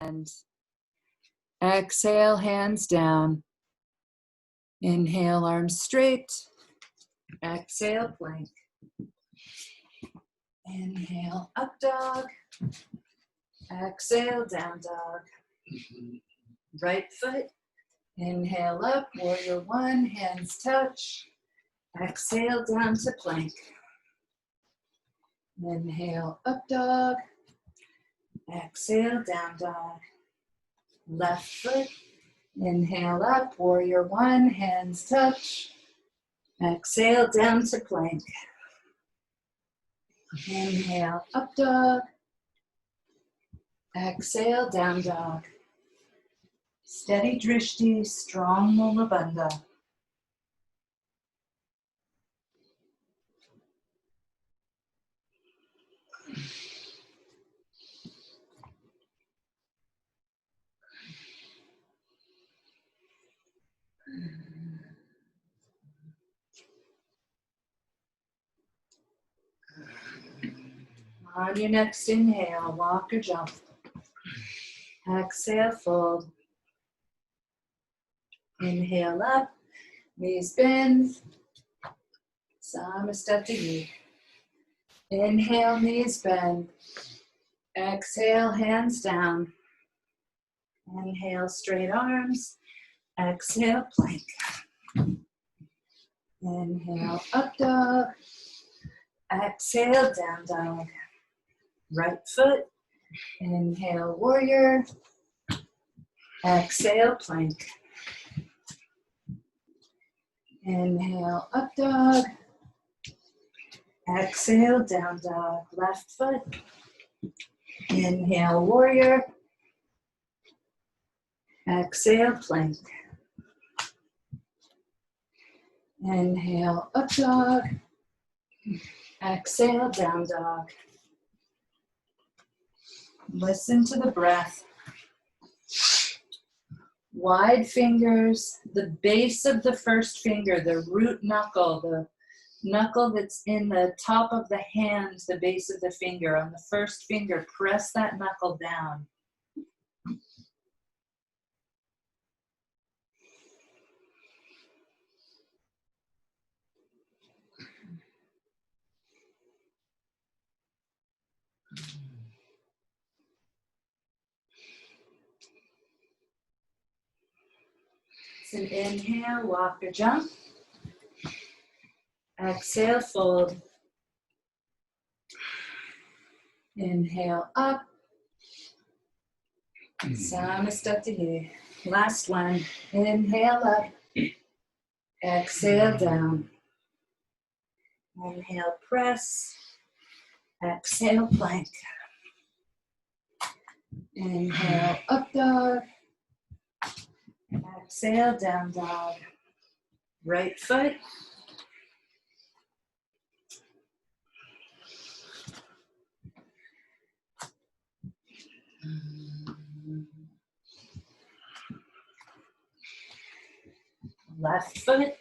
And exhale, hands down. Inhale, arms straight. Exhale, plank. Inhale, up dog. Exhale, down dog. Right foot. Inhale up, warrior one, hands touch. Exhale, down to plank. Inhale, up dog. Exhale, down dog. Left foot. Inhale up, warrior one, hands touch. Exhale, down to plank. Inhale, up dog. Exhale, down dog. Steady drishti, strong mula bandha. On your next inhale, walk or jump. Exhale, fold. Inhale up, knees bend. Samastati. Inhale, knees bend. Exhale, hands down. Inhale, straight arms. Exhale, plank. Inhale, up dog. Exhale, down dog. Right foot. Inhale, warrior. Exhale, plank. Inhale, up dog. Exhale, down dog. Left foot. Inhale, warrior. Exhale, plank. Inhale, up dog. Exhale, down dog. Listen to the breath. Wide fingers, the base of the first finger, the root knuckle, the knuckle that's in the top of the hand, the base of the finger. On the first finger, press that knuckle down. So inhale, walk or jump. Exhale, fold. Inhale, up. Samastati. Last one. Inhale up. Exhale down. Inhale, press. Exhale, plank. Inhale, up dog. Exhale, down dog. Right foot. Left foot.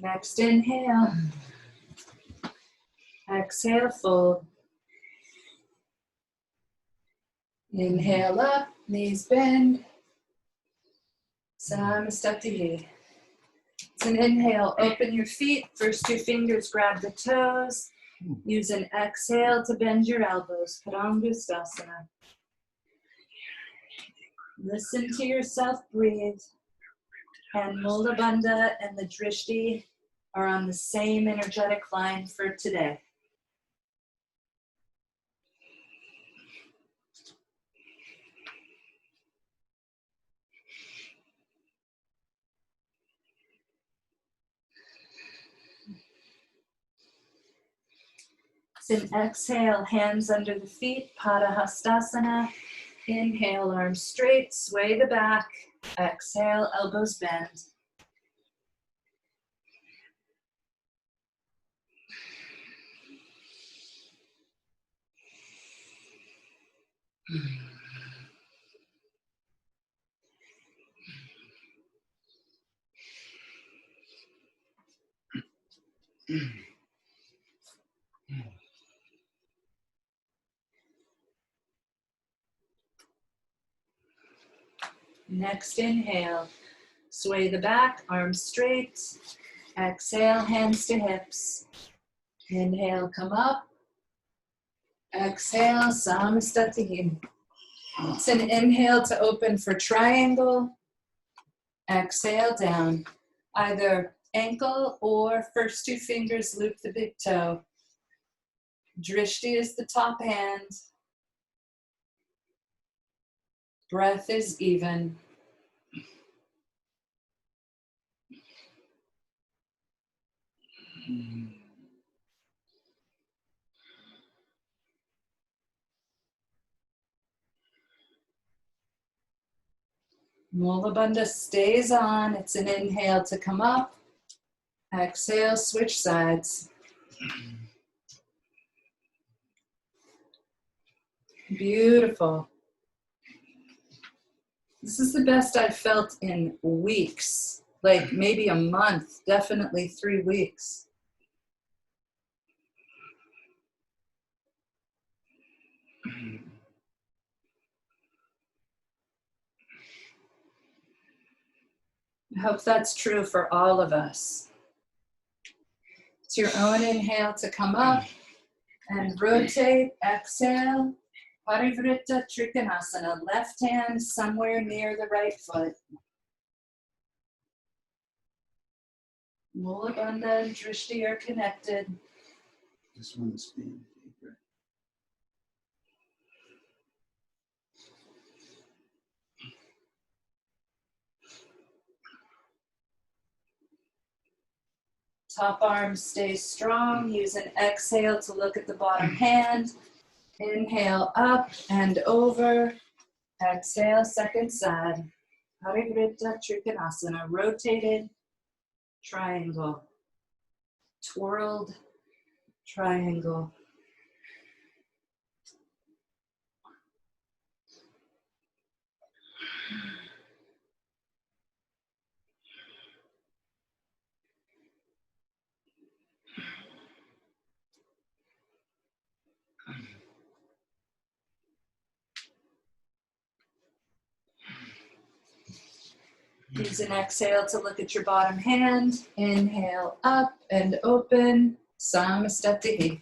Next inhale. Exhale, fold. Inhale up, knees bend. Samastati. It's an inhale, open your feet. First two fingers grab the toes. Use an exhale to bend your elbows. Padangusthasana. Listen to yourself breathe. And Mula Bandha and the Drishti are on the same energetic line for today. It's an exhale, hands under the feet, Padahastasana. Inhale, arms straight, sway the back. Exhale, elbows bend. Next inhale, sway the back, arms straight. Exhale, hands to hips. Inhale, come up. Exhale, Samastatihi. It's an inhale to open for triangle. Exhale, down. Either ankle or first two fingers loop the big toe. Drishti is the top hand. Breath is even. Mula Bandha stays on. It's an inhale to come up. Exhale, switch sides. Beautiful. This is the best I've felt in weeks, like maybe a month, definitely 3 weeks. I hope that's true for all of us. It's your own inhale to come up and rotate, exhale. Parivrtta Trikonasana, left hand somewhere near the right foot. Mula Bandha and Drishti are connected. This one's being favorite. Top arm stays strong. Use an exhale to look at the bottom hand. Inhale up and over. Exhale, second side. Parivrtta Trikonasana, rotated triangle. Twirled triangle. Use an exhale to look at your bottom hand. Inhale up and open. Samastatihi.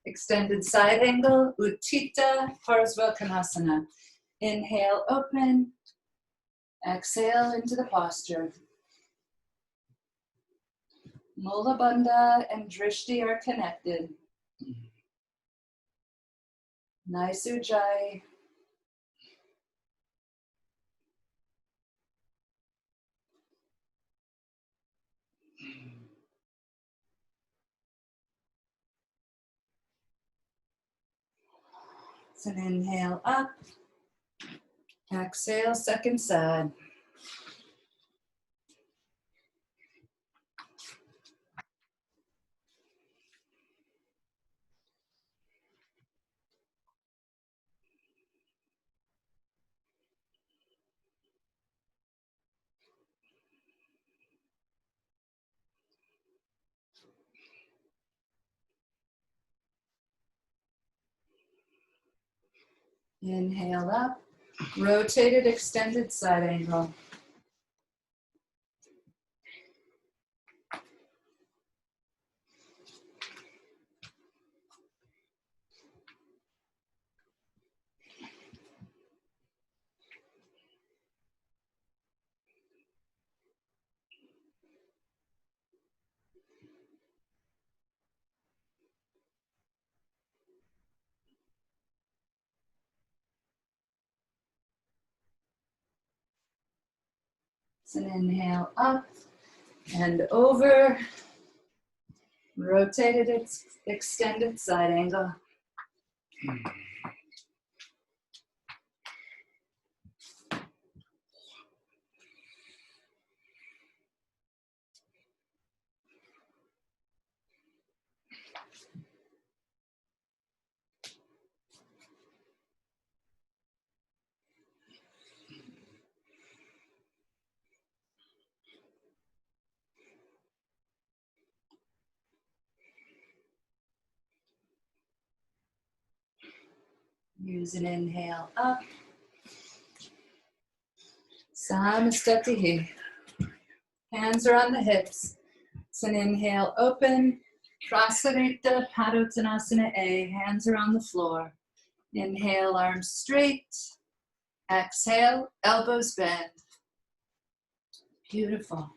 Extended side angle. Utthita Parsvakonasana. Inhale, open. Exhale into the posture. Mula Bandha and Drishti are connected. Nice Ujjayi. It's an inhale up. Exhale, second side. Inhale up. Rotated extended side angle. It's an inhale up and over. Rotate it, extend its side angle. Use an inhale up. Samastatihi. Hands are on the hips. It's an inhale, open. Prasarita Padottanasana A. Hands are on the floor. Inhale, arms straight. Exhale, elbows bend. Beautiful.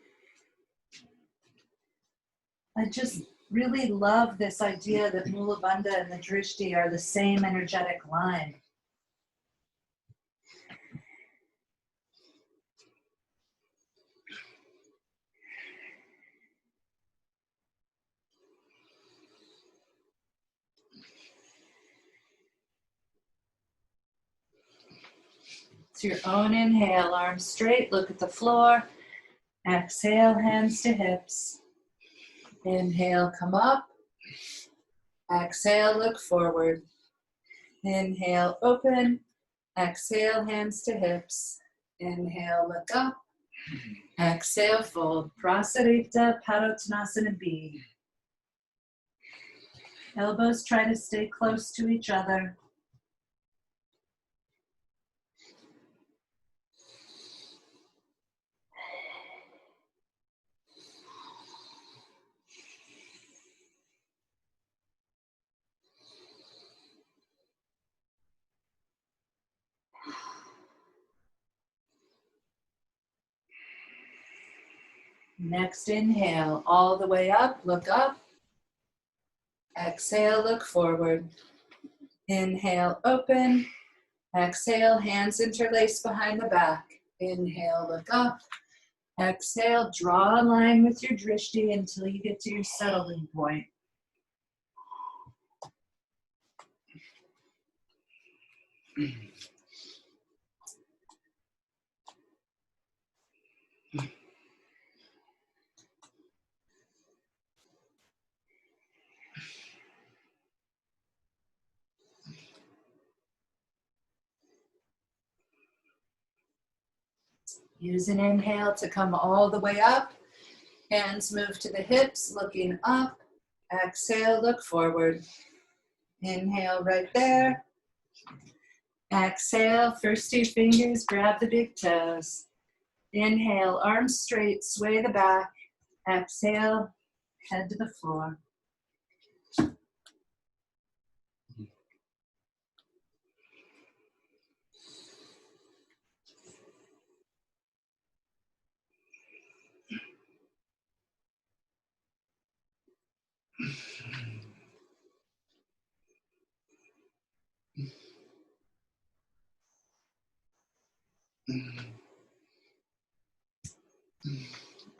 I just really love this idea that Mula Bandha and the Drishti are the same energetic line. It's your own inhale, arms straight, look at the floor. Exhale, hands to hips. Inhale, come up. Exhale, look forward. Inhale, open. Exhale, hands to hips. Inhale, look up. Exhale, fold. Prasarita Padottanasana B. Elbows try to stay close to each other. Next inhale, all the way up, look up. Exhale, look forward. Inhale, open. Exhale, hands interlace behind the back. Inhale, look up. Exhale, draw a line with your drishti until you get to your settling point. Use an inhale to come all the way up. Hands move to the hips, looking up. Exhale, look forward. Inhale right there. Exhale, first two fingers, grab the big toes. Inhale, arms straight, sway the back. Exhale, head to the floor.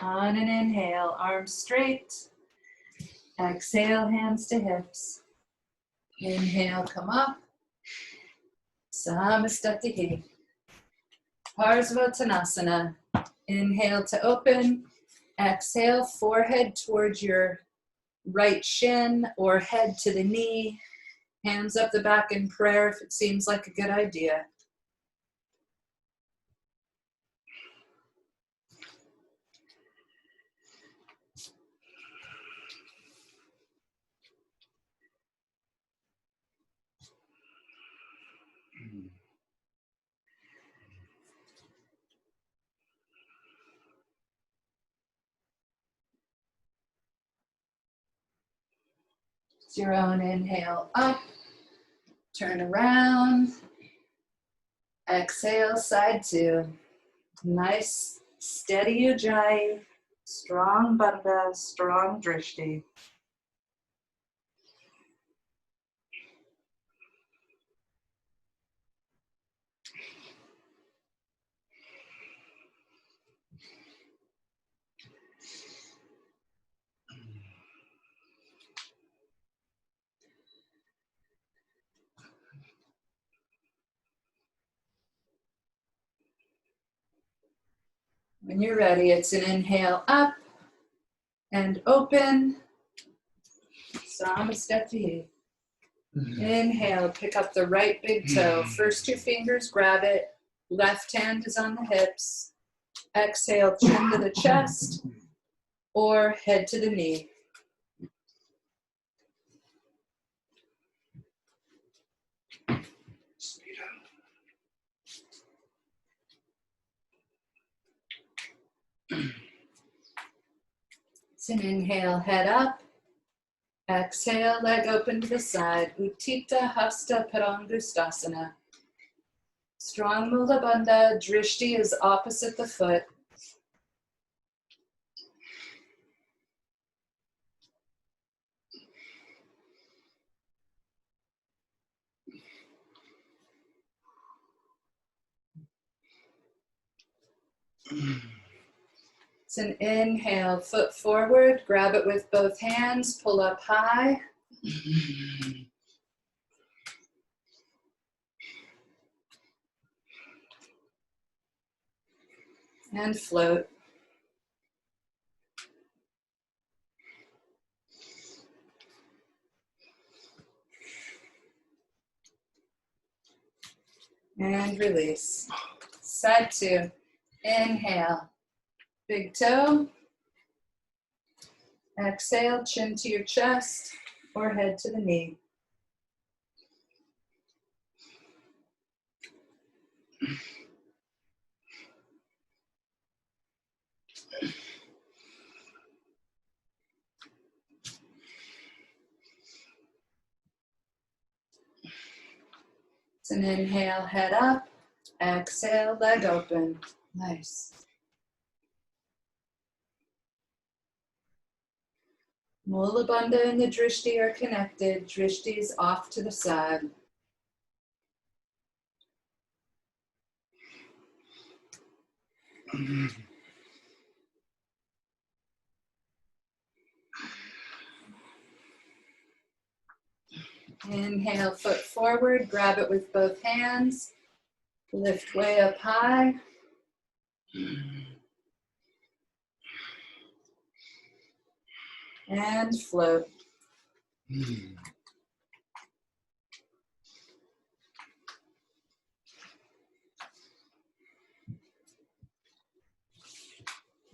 On an inhale, arms straight. Exhale, hands to hips. Inhale, come up. Samastatihi. Parsvottanasana. Inhale to open. Exhale, forehead towards your right shin or head to the knee. Hands up the back in prayer if it seems like a good idea. It's your own inhale up, turn around, exhale, side two. Nice, steady ujjayi, strong bandha, strong drishti. When you're ready, it's an inhale up and open. Samastati. Inhale, pick up the right big toe. First two fingers, grab it. Left hand is on the hips. Exhale, chin to the chest or head to the knee. It's an inhale, head up. Exhale, leg open to the side. Utthita Hasta Padangustasana. Strong Mula Bandha. Drishti is opposite the foot. It's an inhale, foot forward, grab it with both hands, pull up high. And float. And release. Side two. Inhale. Big toe. Exhale, chin to your chest or head to the knee. It's an inhale, head up. Exhale, leg open. Nice. Mula Bandha and the Drishti are connected. Drishti is off to the side. Inhale, foot forward, grab it with both hands. Lift way up high. And float.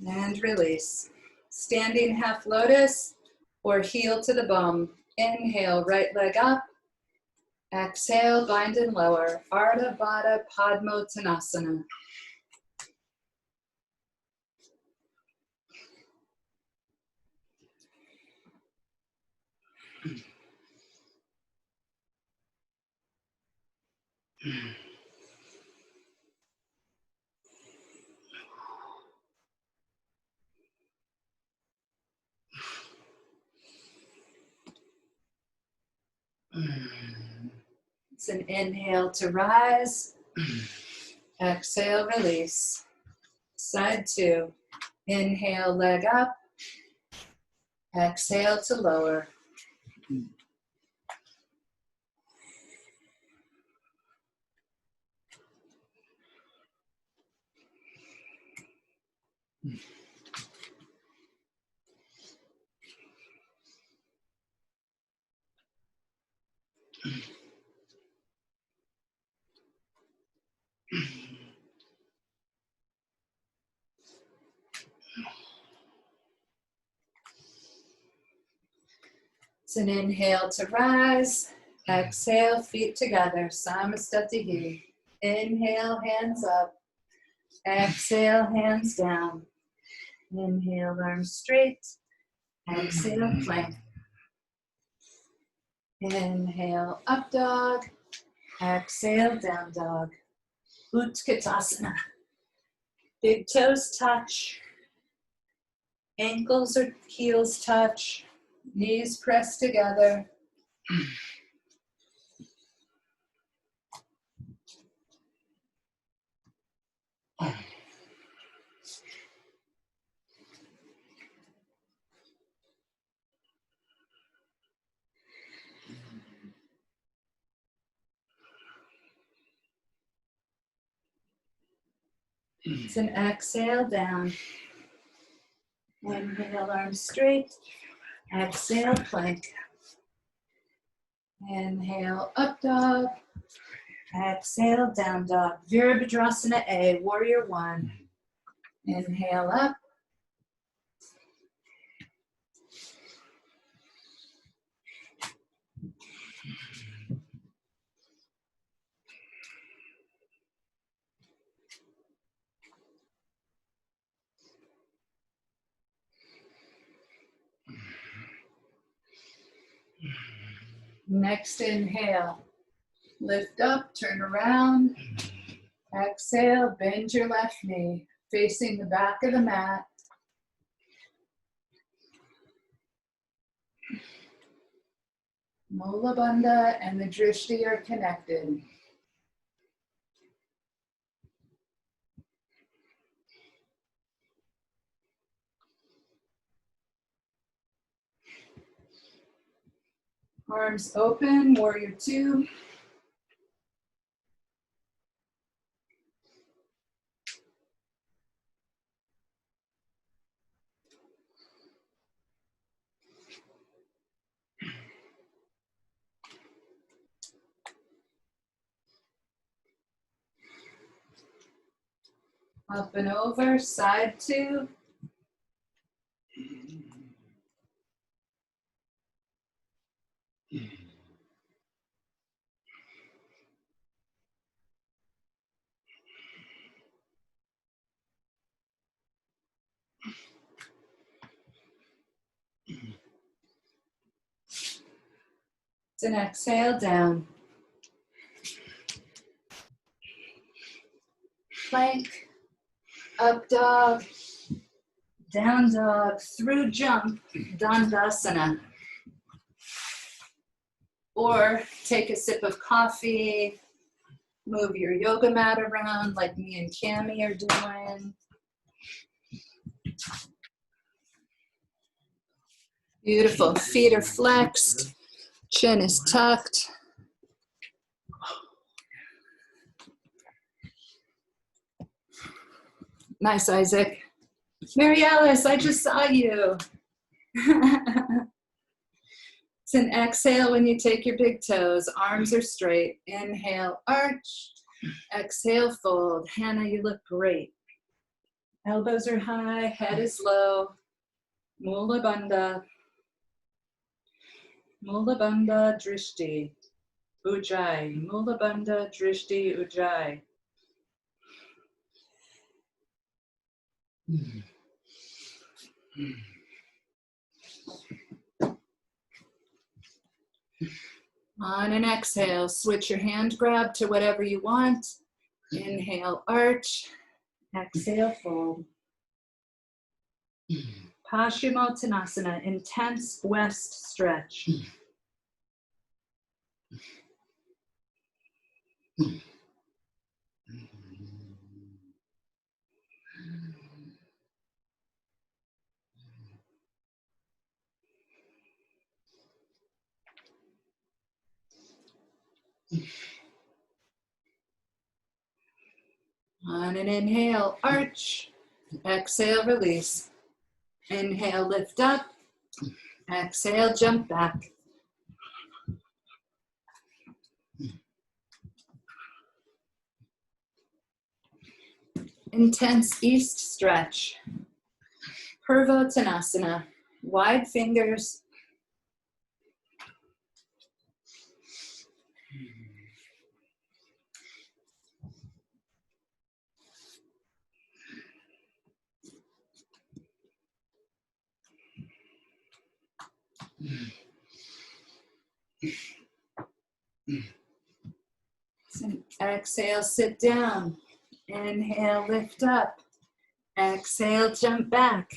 And release. Standing half lotus or heel to the bum. Inhale, right leg up. Exhale, bind and lower. Ardha Baddha Padmottanasana. It's an inhale to rise. Exhale, release. Side two. Inhale, leg up. Exhale to lower. It's an inhale to rise. Exhale, feet together. Samastatihi. Inhale, hands up. Exhale, hands down. Inhale, arms straight. Exhale, plank. Inhale, up dog. Exhale, down dog. Utkatasana. Big toes touch. Ankles or heels touch. Knees press together. It's an exhale down. Inhale, arms straight. Exhale, plank. Inhale, up dog. Exhale, down dog. Virabhadrasana A, warrior one. Inhale up. Next inhale, lift up, turn around. Exhale, bend your left knee, facing the back of the mat. Mula Bandha and the Drishti are connected. Arms open, warrior two. Up and over, side two. It's an exhale down. Plank, up dog, down dog, through jump, Dandasana. Or take a sip of coffee, move your yoga mat around like me and Cami are doing. Beautiful, feet are flexed, chin is tucked. Nice, Isaac. Mary Alice, I just saw you. It's an exhale when you take your big toes. Arms are straight. Inhale, arch. Exhale, fold. Hannah, you look great. Elbows are high, head is low. Mula Bandha. Mula Bandha Drishti. Ujjayi. Mula Bandha Drishti Ujjayi. On an exhale, switch your hand grab to whatever you want. Inhale, arch. Exhale, fold. Paschimottanasana, intense west stretch. On an inhale, arch. Exhale, release. Inhale, lift up. Exhale, jump back. Intense east stretch. Purvottanasana. Wide fingers. Exhale, sit down. Inhale, lift up. Exhale, jump back.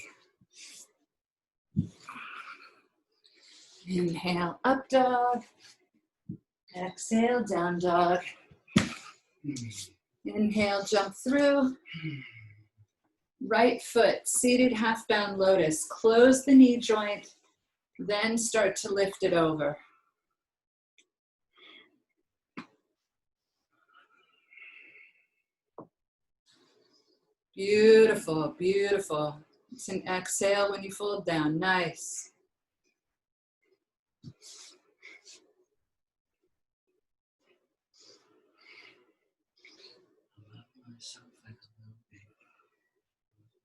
Inhale, up dog. Exhale, down dog. Inhale, jump through. Right foot, seated half bound lotus. Close the knee joint, then start to lift it over. Beautiful, beautiful. It's an exhale when you fold down. Nice. Myself like a little baby.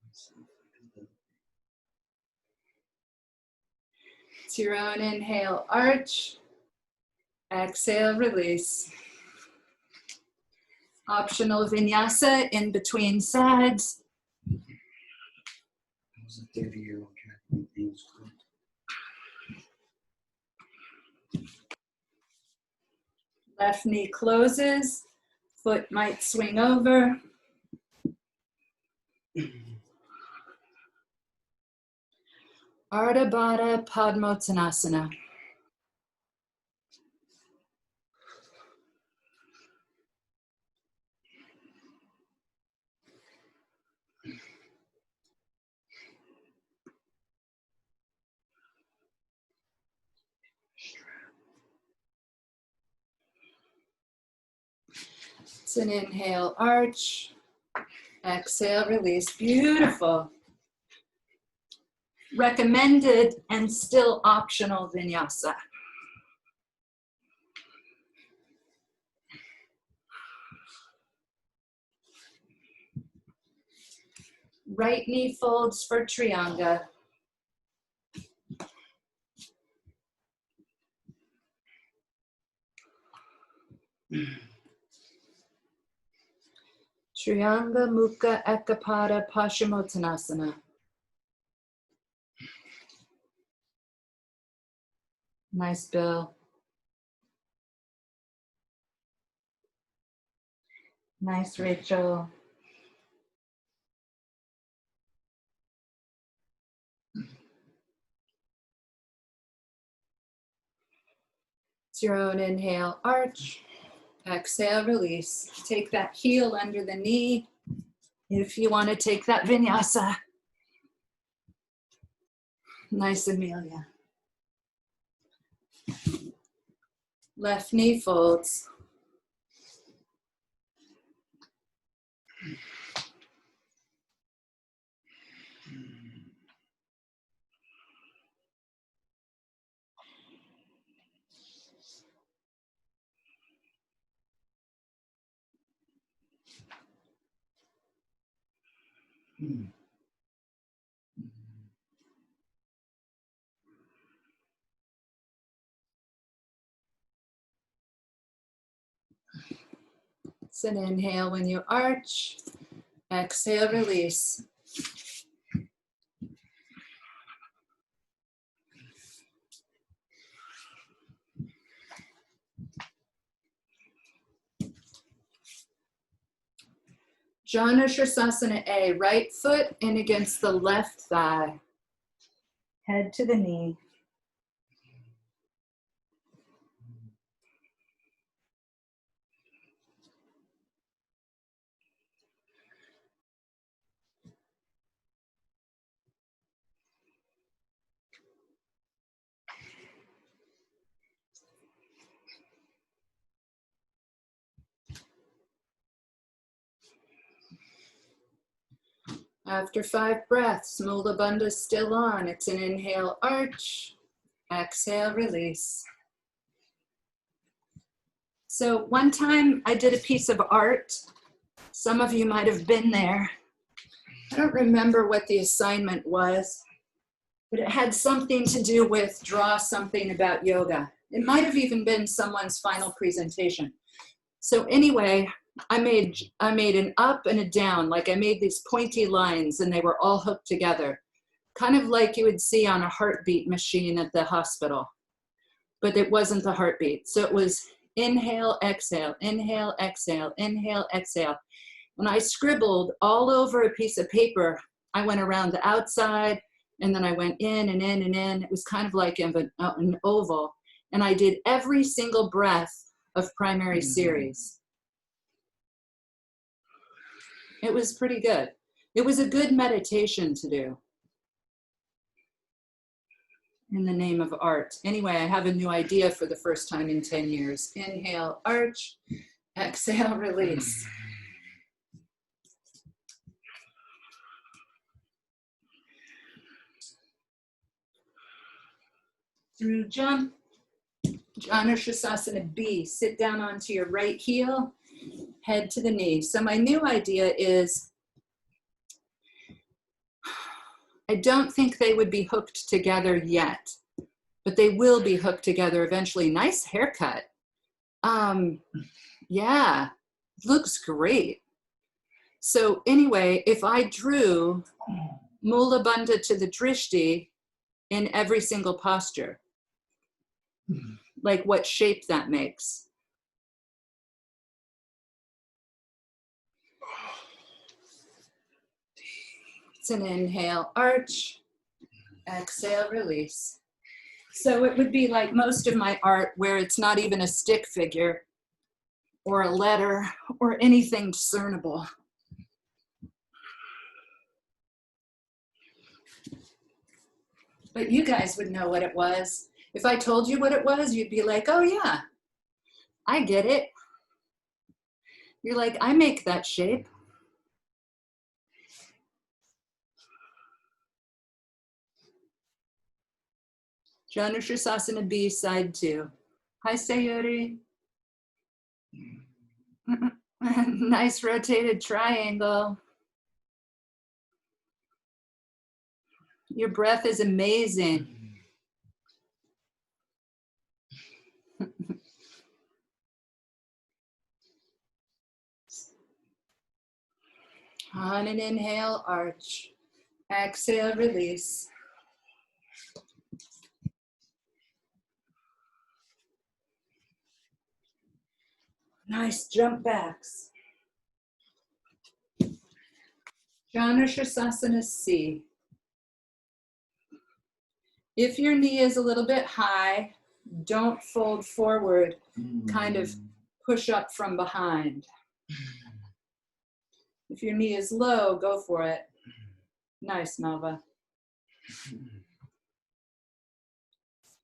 Myself like a little It's your own inhale, arch. Exhale, release. Optional vinyasa in between sides. I was a 30-year-old trying to things good. Left knee closes. Foot might swing over. Ardha Baddha Padmottanasana. It's an inhale, arch. Exhale, release. Beautiful. Recommended and still optional vinyasa. Right knee folds for Trianga. Trianga Mukha Ekapada Paschimottanasana. Nice, Bill. Nice, Rachel. It's your own inhale, arch. Exhale, release. Take that heel under the knee if you want to take that vinyasa. Nice, Amelia. Left knee folds. It's an inhale when you arch. Exhale, release. Janu Sirsasana A, right foot in against the left thigh. Head to the knee. After 5 breaths, Mula Bandha's still on. It's an inhale, arch. Exhale, release. So one time I did a piece of art. Some of you might have been there. I don't remember what the assignment was, but it had something to do with draw something about yoga. It might have even been someone's final presentation. So anyway, I made an up and a down, like I made these pointy lines and they were all hooked together, kind of like you would see on a heartbeat machine at the hospital, but it wasn't the heartbeat. So it was inhale, exhale, inhale, exhale, inhale, exhale. When I scribbled all over a piece of paper, I went around the outside and then I went in and in and in. It was kind of like an oval. And I did every single breath of primary series. It was pretty good. It was a good meditation to do in the name of art. Anyway, I have a new idea for the first time in 10 years. Inhale, arch, exhale, release. through jump. Janushasana B, sit down onto your right heel, head to the knee. So my new idea is, I don't think they would be hooked together yet, but they will be hooked together eventually. Nice haircut. Yeah, looks great. So anyway, if I drew Mula Bandha to the Drishti in every single posture, like what shape that makes. It's an inhale, arch, exhale, release. So it would be like most of my art where it's not even a stick figure or a letter or anything discernible. But you guys would know what it was. If I told you what it was, you'd be like, oh yeah, I get it. You're like, I make that shape. Janushasana B, side 2. Hi, Sayuri. Nice rotated triangle. Your breath is amazing. On an inhale, arch. Exhale, release. Nice jump backs. Janushasana C. If your knee is a little bit high, don't fold forward, kind of push up from behind. If your knee is low, go for it. Nice, Nova.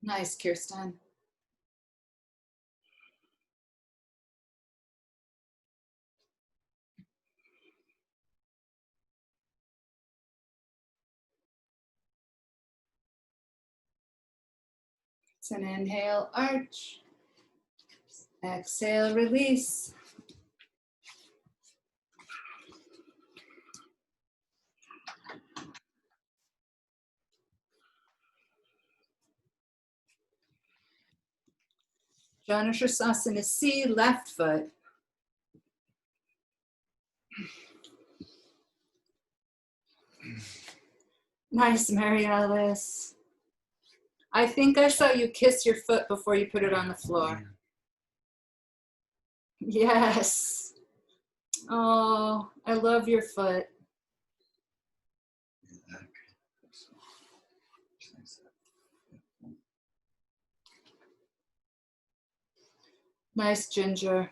Nice, Kirsten. It's an inhale, arch. Exhale, release. Janushasana C, left foot. Nice, Mary Alice. I think I saw you kiss your foot before you put it on the floor. Yes. Oh, I love your foot. Nice, Ginger.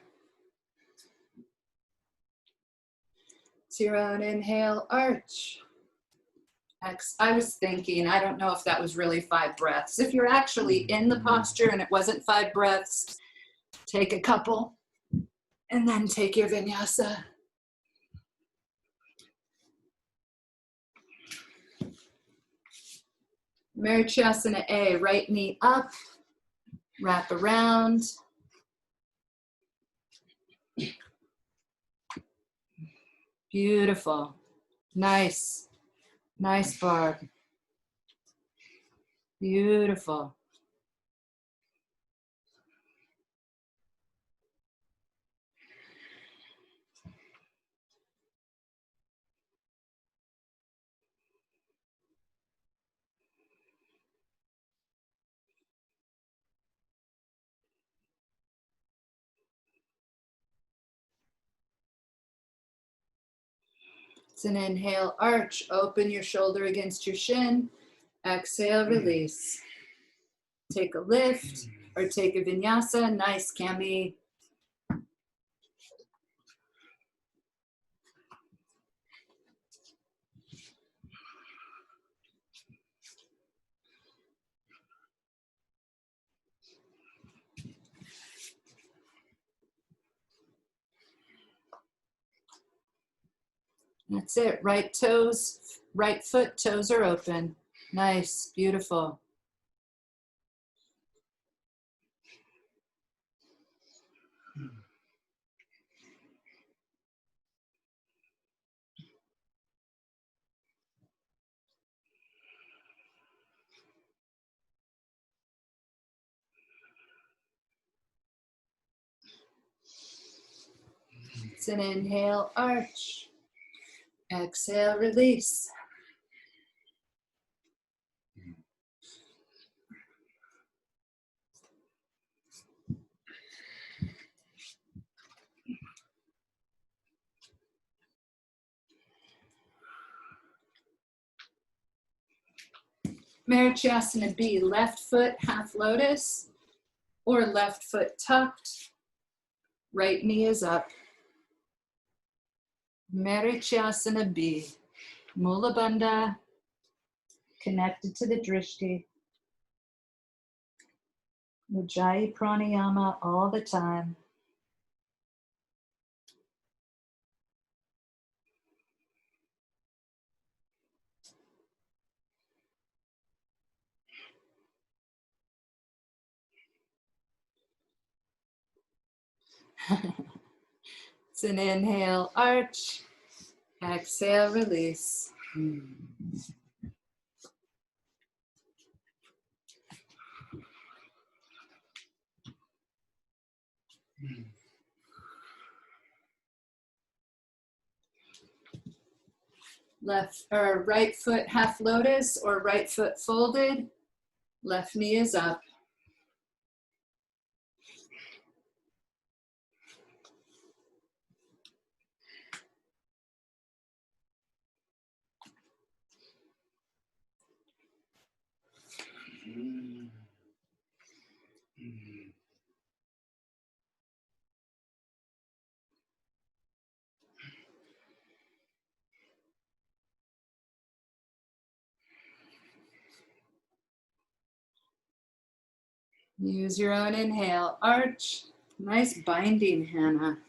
It's your own inhale, arch. I was thinking, I don't know if that was really 5 breaths. If you're actually in the posture and it wasn't 5 breaths, take a couple and then take your vinyasa. Marichyasana A, right knee up, wrap around. Beautiful. Nice. Nice, Barb. Beautiful. It's an inhale, arch, open your shoulder against your shin. Exhale, release. Take a lift or take a vinyasa. Nice, Cami. That's it. Right toes, right foot, toes are open. Nice, beautiful. It's an inhale, arch. Exhale, release. Marichyasana B, left foot half lotus or left foot tucked, right knee is up. Marichyasana B, Mula Bandha, connected to the drishti. Ujjayi pranayama all the time. It's an inhale, arch. Exhale, release. Left or right foot half lotus or right foot folded. Left knee is up. Use your own inhale, arch. Nice binding, Hannah.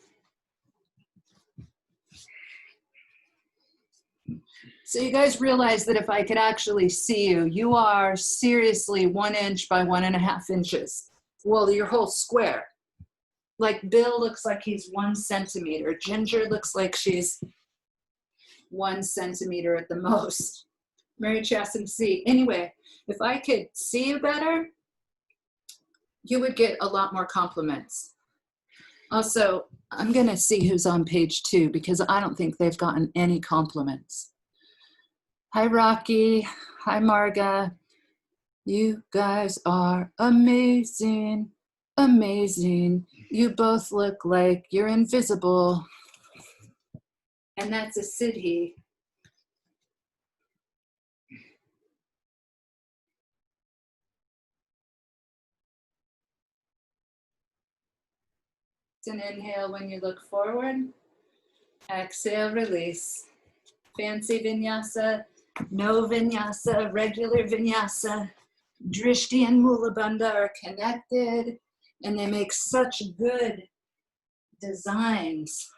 So you guys realize that if I could actually see you, you are seriously 1 inch by 1.5 inches. Well, your whole square. Like Bill looks like he's 1 centimeter. Ginger looks like she's 1 centimeter at the most. Marichyasana C. Anyway, if I could see you better, you would get a lot more compliments. Also, I'm gonna see who's on page 2 because I don't think they've gotten any compliments. Hi, Rocky. Hi, Marga. You guys are amazing, amazing. You both look like you're invisible. And that's a Siddhi. It's an inhale when you look forward. Exhale, release. Fancy vinyasa, no vinyasa, regular vinyasa. Drishti and Mula Bandha are connected and they make such good designs.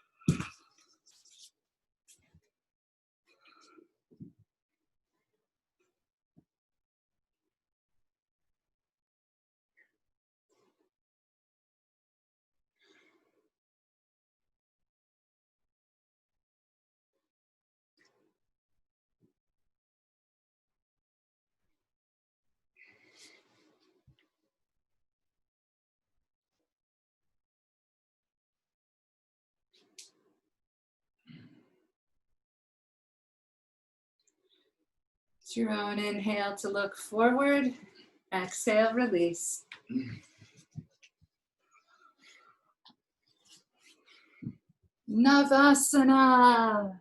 It's your own inhale to look forward. Exhale, release. Navasana.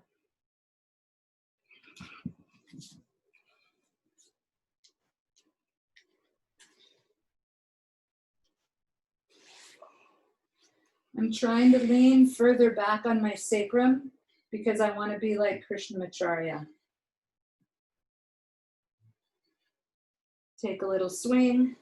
I'm trying to lean further back on my sacrum because I want to be like Krishnamacharya. Take a little swing.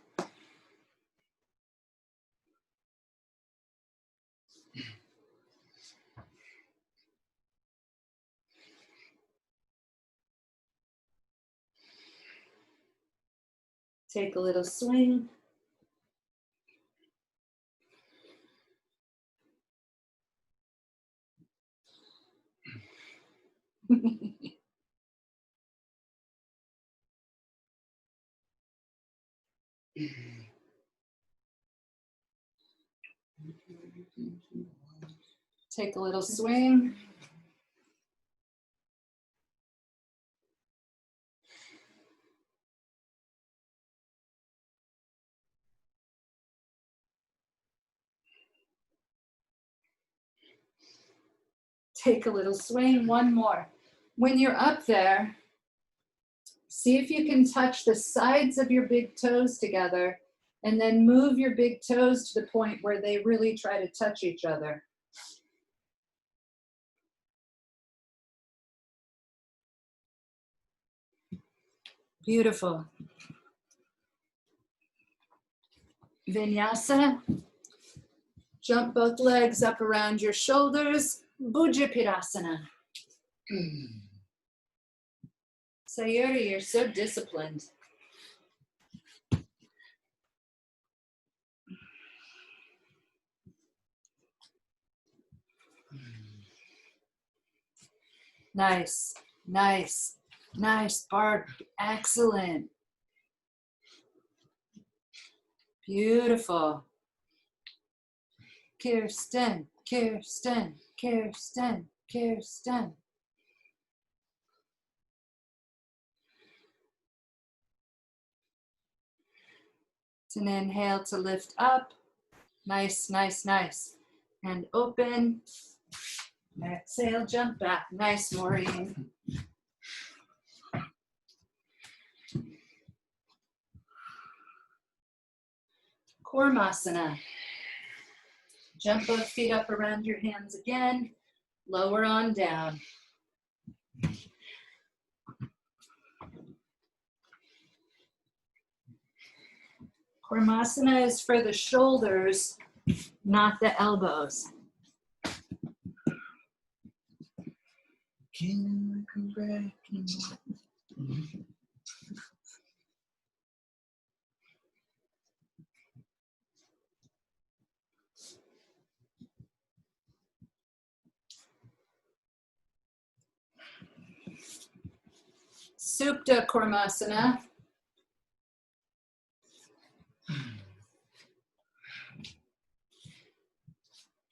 Take a little swing. Take a little swing. Take a little swing, one more. When you're up there, see if you can touch the sides of your big toes together and then move your big toes to the point where they really try to touch each other. Beautiful. Vinyasa. Jump both legs up around your shoulders. Bhujapirasana. Sayuri, you're so disciplined. Nice, nice, nice, Barb. Excellent. Beautiful. Kirsten, Kirsten, Kirsten, Kirsten. It's an inhale to lift up. Nice, nice, nice. And open. Exhale, jump back. Nice, Maureen. Kurmasana. Jump both feet up around your hands again. Lower on down. Kurmasana is for the shoulders, not the elbows. Supta Kurmasana.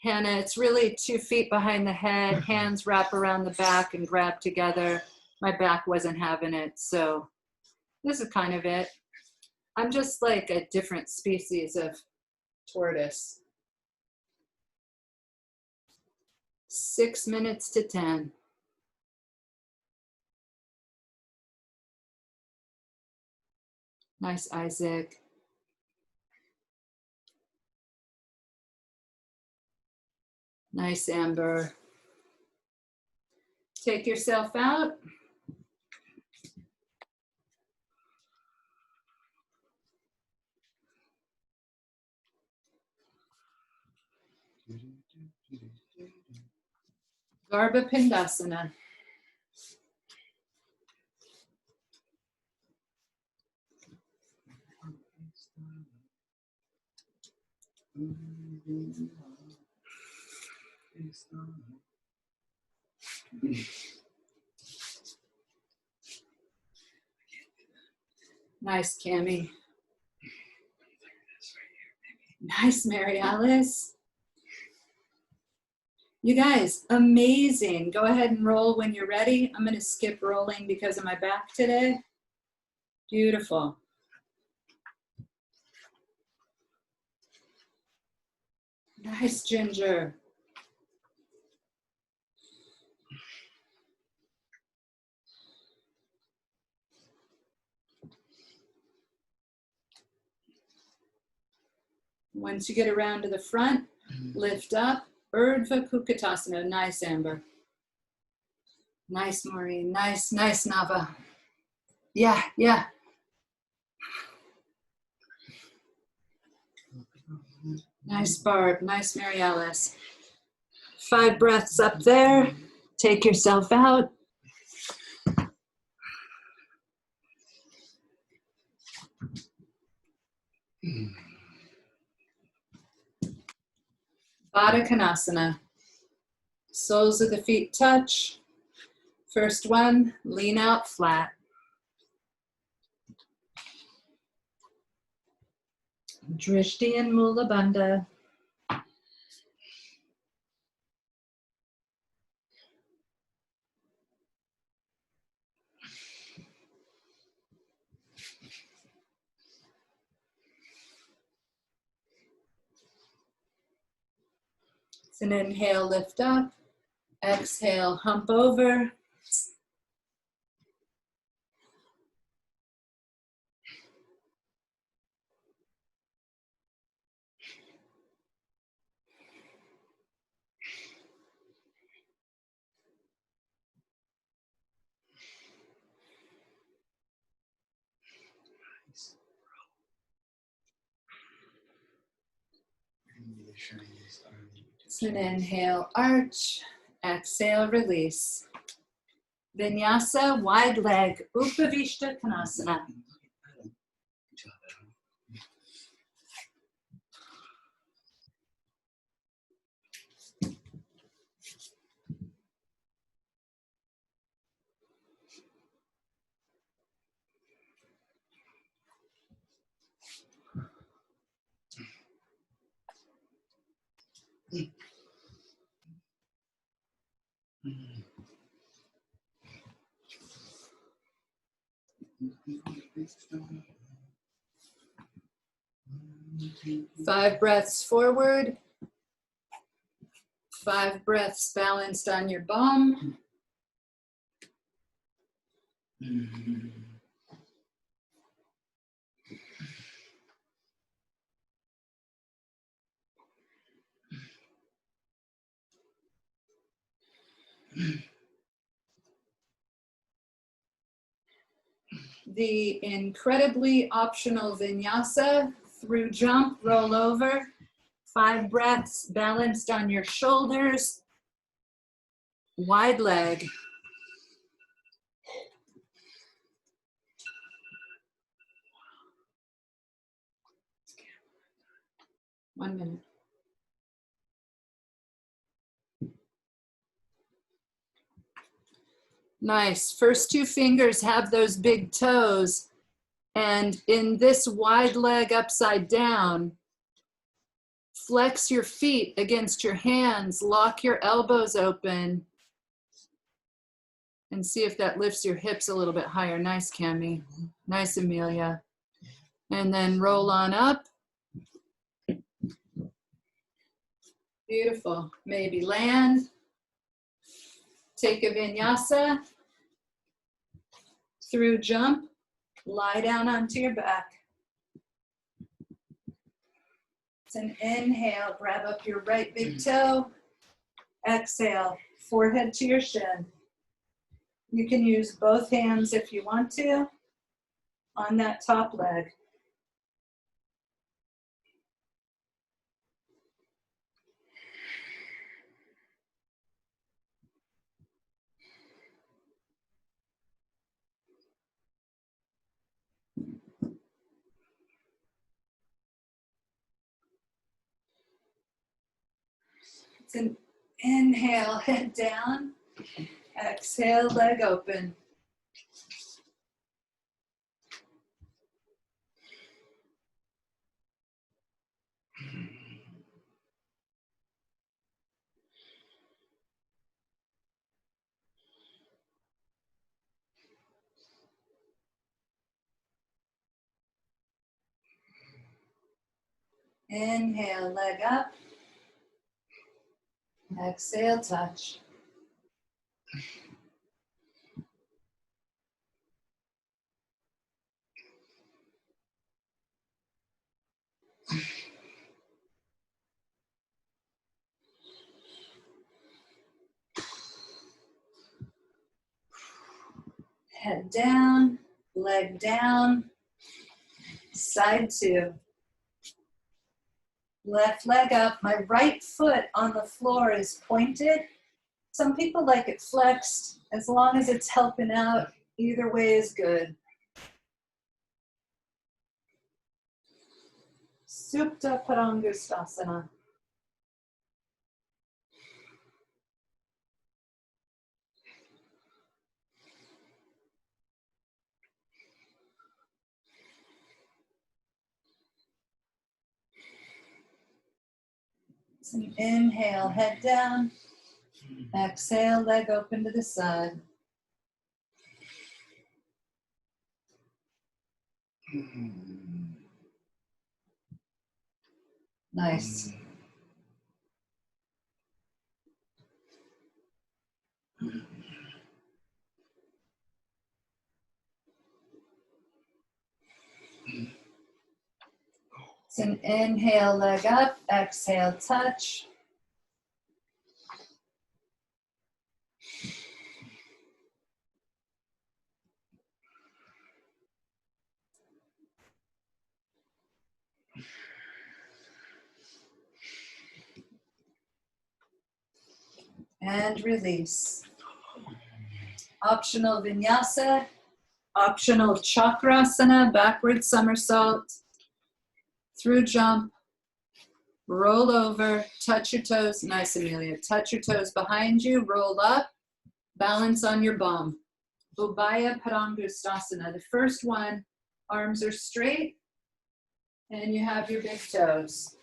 Hannah, it's really 2 feet behind the head, hands wrap around the back and grab together. My back wasn't having it, so this is kind of it. I'm just like a different species of tortoise. 6 minutes to 10. Nice, Isaac. Nice, Amber. Take yourself out. Garbha Pindasana. Nice, Cammie. Nice, Mary Alice. You guys, amazing. Go ahead and roll when you're ready. I'm going to skip rolling because of my back today. Beautiful. Nice, Ginger. Once you get around to the front, lift up. Urdhva Kukutasana. Nice, Amber. Nice, Maureen. Nice, nice, Nava. Yeah, yeah. Nice, Barb. Nice, Mary Alice. 5 breaths up there. Take yourself out. Baddha Konasana. Soles of the feet touch. First one, lean out flat. Drishti and Mula Bandha. It's an inhale, lift up. Exhale, hump over. It's an inhale, arch. Exhale, release. Vinyasa, wide leg, Upavishta Konasana. Five breaths forward. 5 breaths balanced on your bum. The incredibly optional vinyasa, through jump, roll over. 5 breaths balanced on your shoulders. Wide leg. One minute. Nice. First 2 fingers have those big toes. And in this wide leg upside down, flex your feet against your hands, lock your elbows open, and see if that lifts your hips a little bit higher. Nice, Cami. Nice, Amelia. And then roll on up. Beautiful. Maybe land. Take a vinyasa. Through jump. Lie down onto your back. It's an inhale. Grab up your right big toe. Exhale. Forehead to your shin. You can use both hands if you want to on that top leg. It's an inhale, head down. Exhale, leg open. Inhale, leg up. Exhale, touch. Head down, leg down, side 2. Left leg up. My right foot on the floor is pointed. Some people like it flexed. As long as it's helping out, either way is good. Supta Parangustasana. It's an inhale, head down. Exhale, leg open to the side. Nice. can inhale, leg up, exhale, touch. And release. Optional vinyasa, optional chakrasana, backward somersault, through jump, roll over, touch your toes. Nice, Amelia. Touch your toes behind you, roll up, balance on your bum. Ubaya Padangustasana. The first one, arms are straight, and you have your big toes.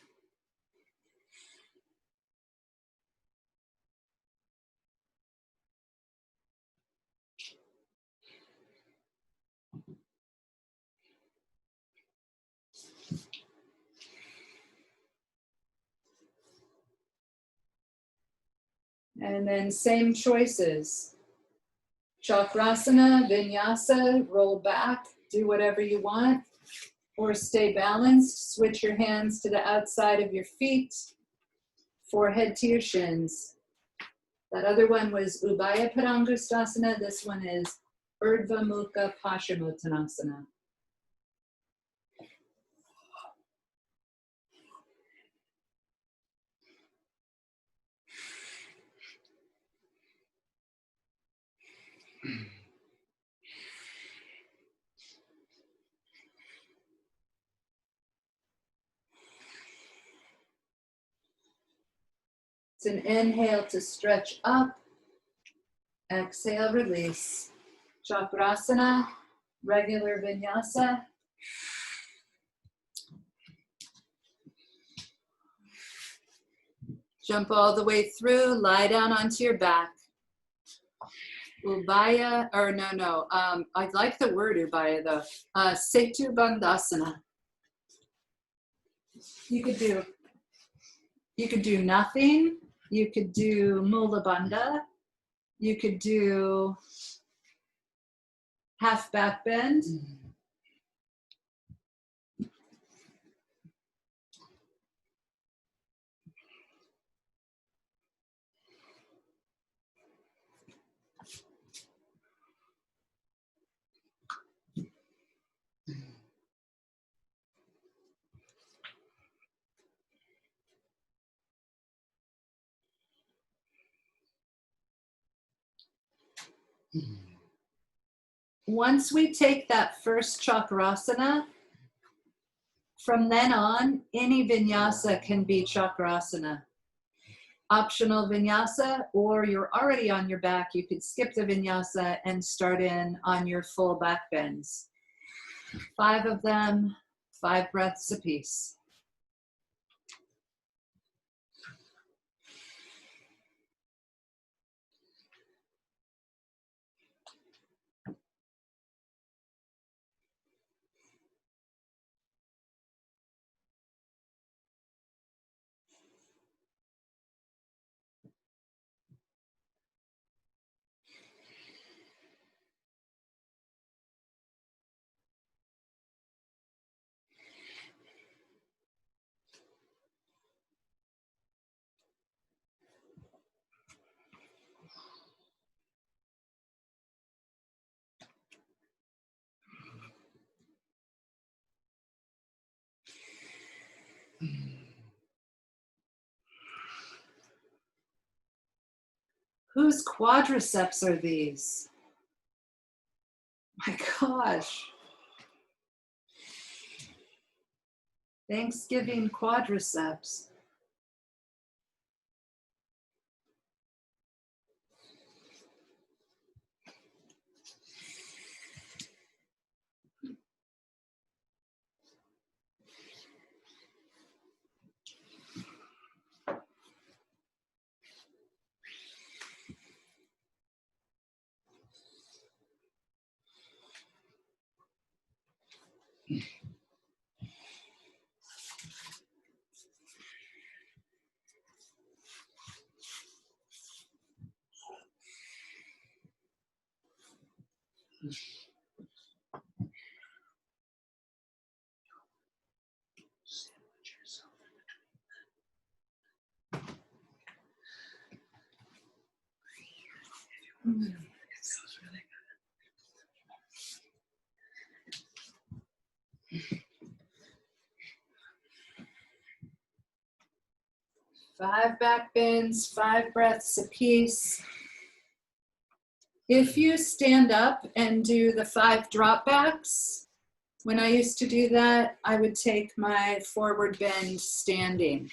And then same choices. Chakrasana, vinyasa, roll back, do whatever you want, or stay balanced, switch your hands to the outside of your feet, forehead to your shins. That other one was Ubaya Padangustasana, this one is Urdhva Mukha Paschimottanasana. It's an inhale to stretch up, exhale, release. Chakrasana, regular vinyasa. Jump all the way through, lie down onto your back. Ubaya, or no, I like the word Ubaya though. Setu Bandhasana. You could do nothing. You could do Mula Bandha. You could do half back bend. Once we take that first chakrasana, from then on, any vinyasa can be chakrasana. Optional vinyasa, or you're already on your back, you could skip the vinyasa and start in on your full back bends. 5 of them, 5 breaths apiece. Whose quadriceps are these? My gosh. Thanksgiving quadriceps. 5 back bends, 5 breaths apiece. If you stand up and do the 5 drop backs, when I used to do that, I would take my forward bend standing.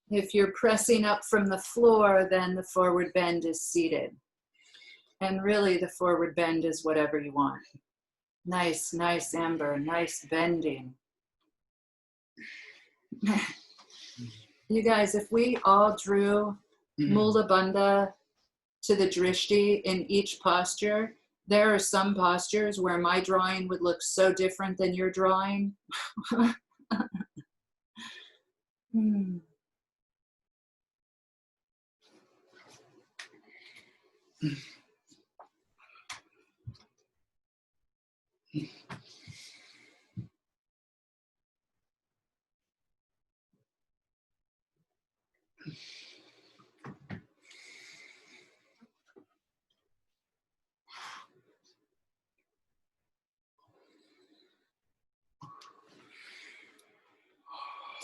If you're pressing up from the floor, then the forward bend is seated. And really the forward bend is whatever you want. Nice, nice, Amber, nice bending. You guys, if we all drew Mula Bandha to the drishti in each posture, there are some postures where my drawing would look so different than your drawing. Hmm.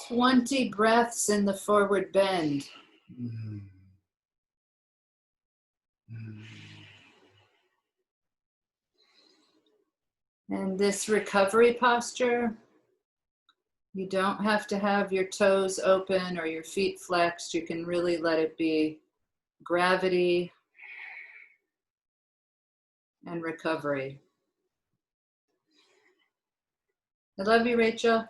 20 breaths in the forward bend. And this recovery posture, you don't have to have your toes open or your feet flexed. You can really let it be gravity and recovery. I love you, Rachel.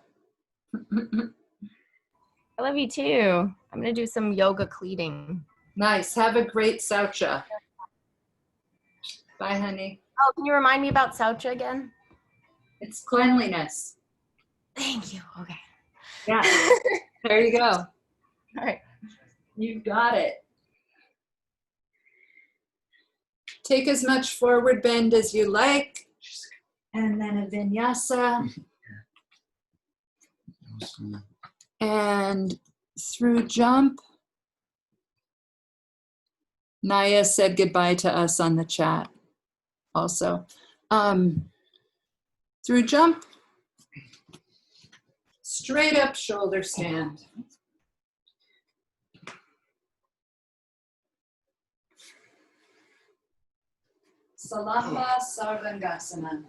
I love you too. I'm gonna do some yoga cleating. Nice. Have a great saucha. Bye, honey. Oh, can you remind me about Saucha again? It's cleanliness. Thank you. Okay. Yeah. There you go. All right. You've got it. Take as much forward bend as you like. And then a vinyasa. And through jump. Naya said goodbye to us on the chat also. Through jump, straight up shoulder stand. Salamba Sarvangasana.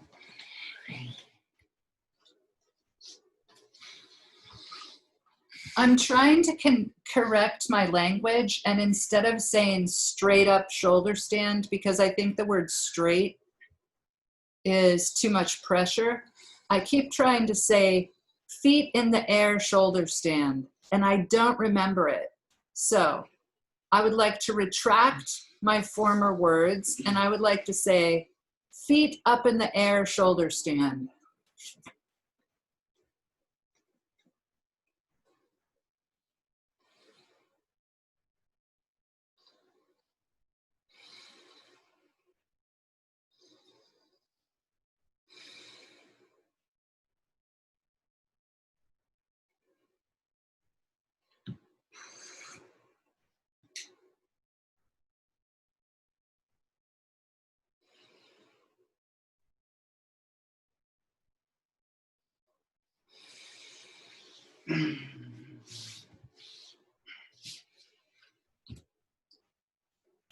I'm trying to correct my language, and instead of saying straight up shoulder stand, because I think the word straight is too much pressure, I keep trying to say feet in the air shoulder stand, and I don't remember it. So I would like to retract my former words, and I would like to say feet up in the air shoulder stand.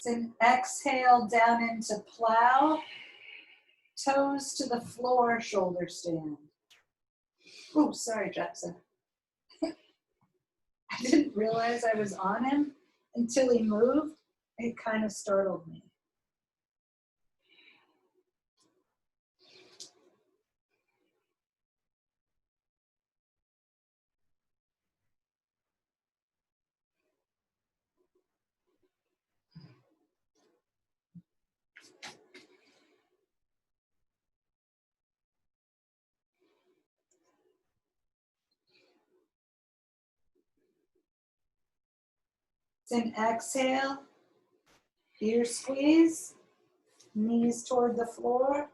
It's an exhale down into plow, toes to the floor, shoulder stand. Oh, sorry, Jackson. I didn't realize I was on him until he moved. It kind of startled me. It's an exhale, ear squeeze, knees toward the floor.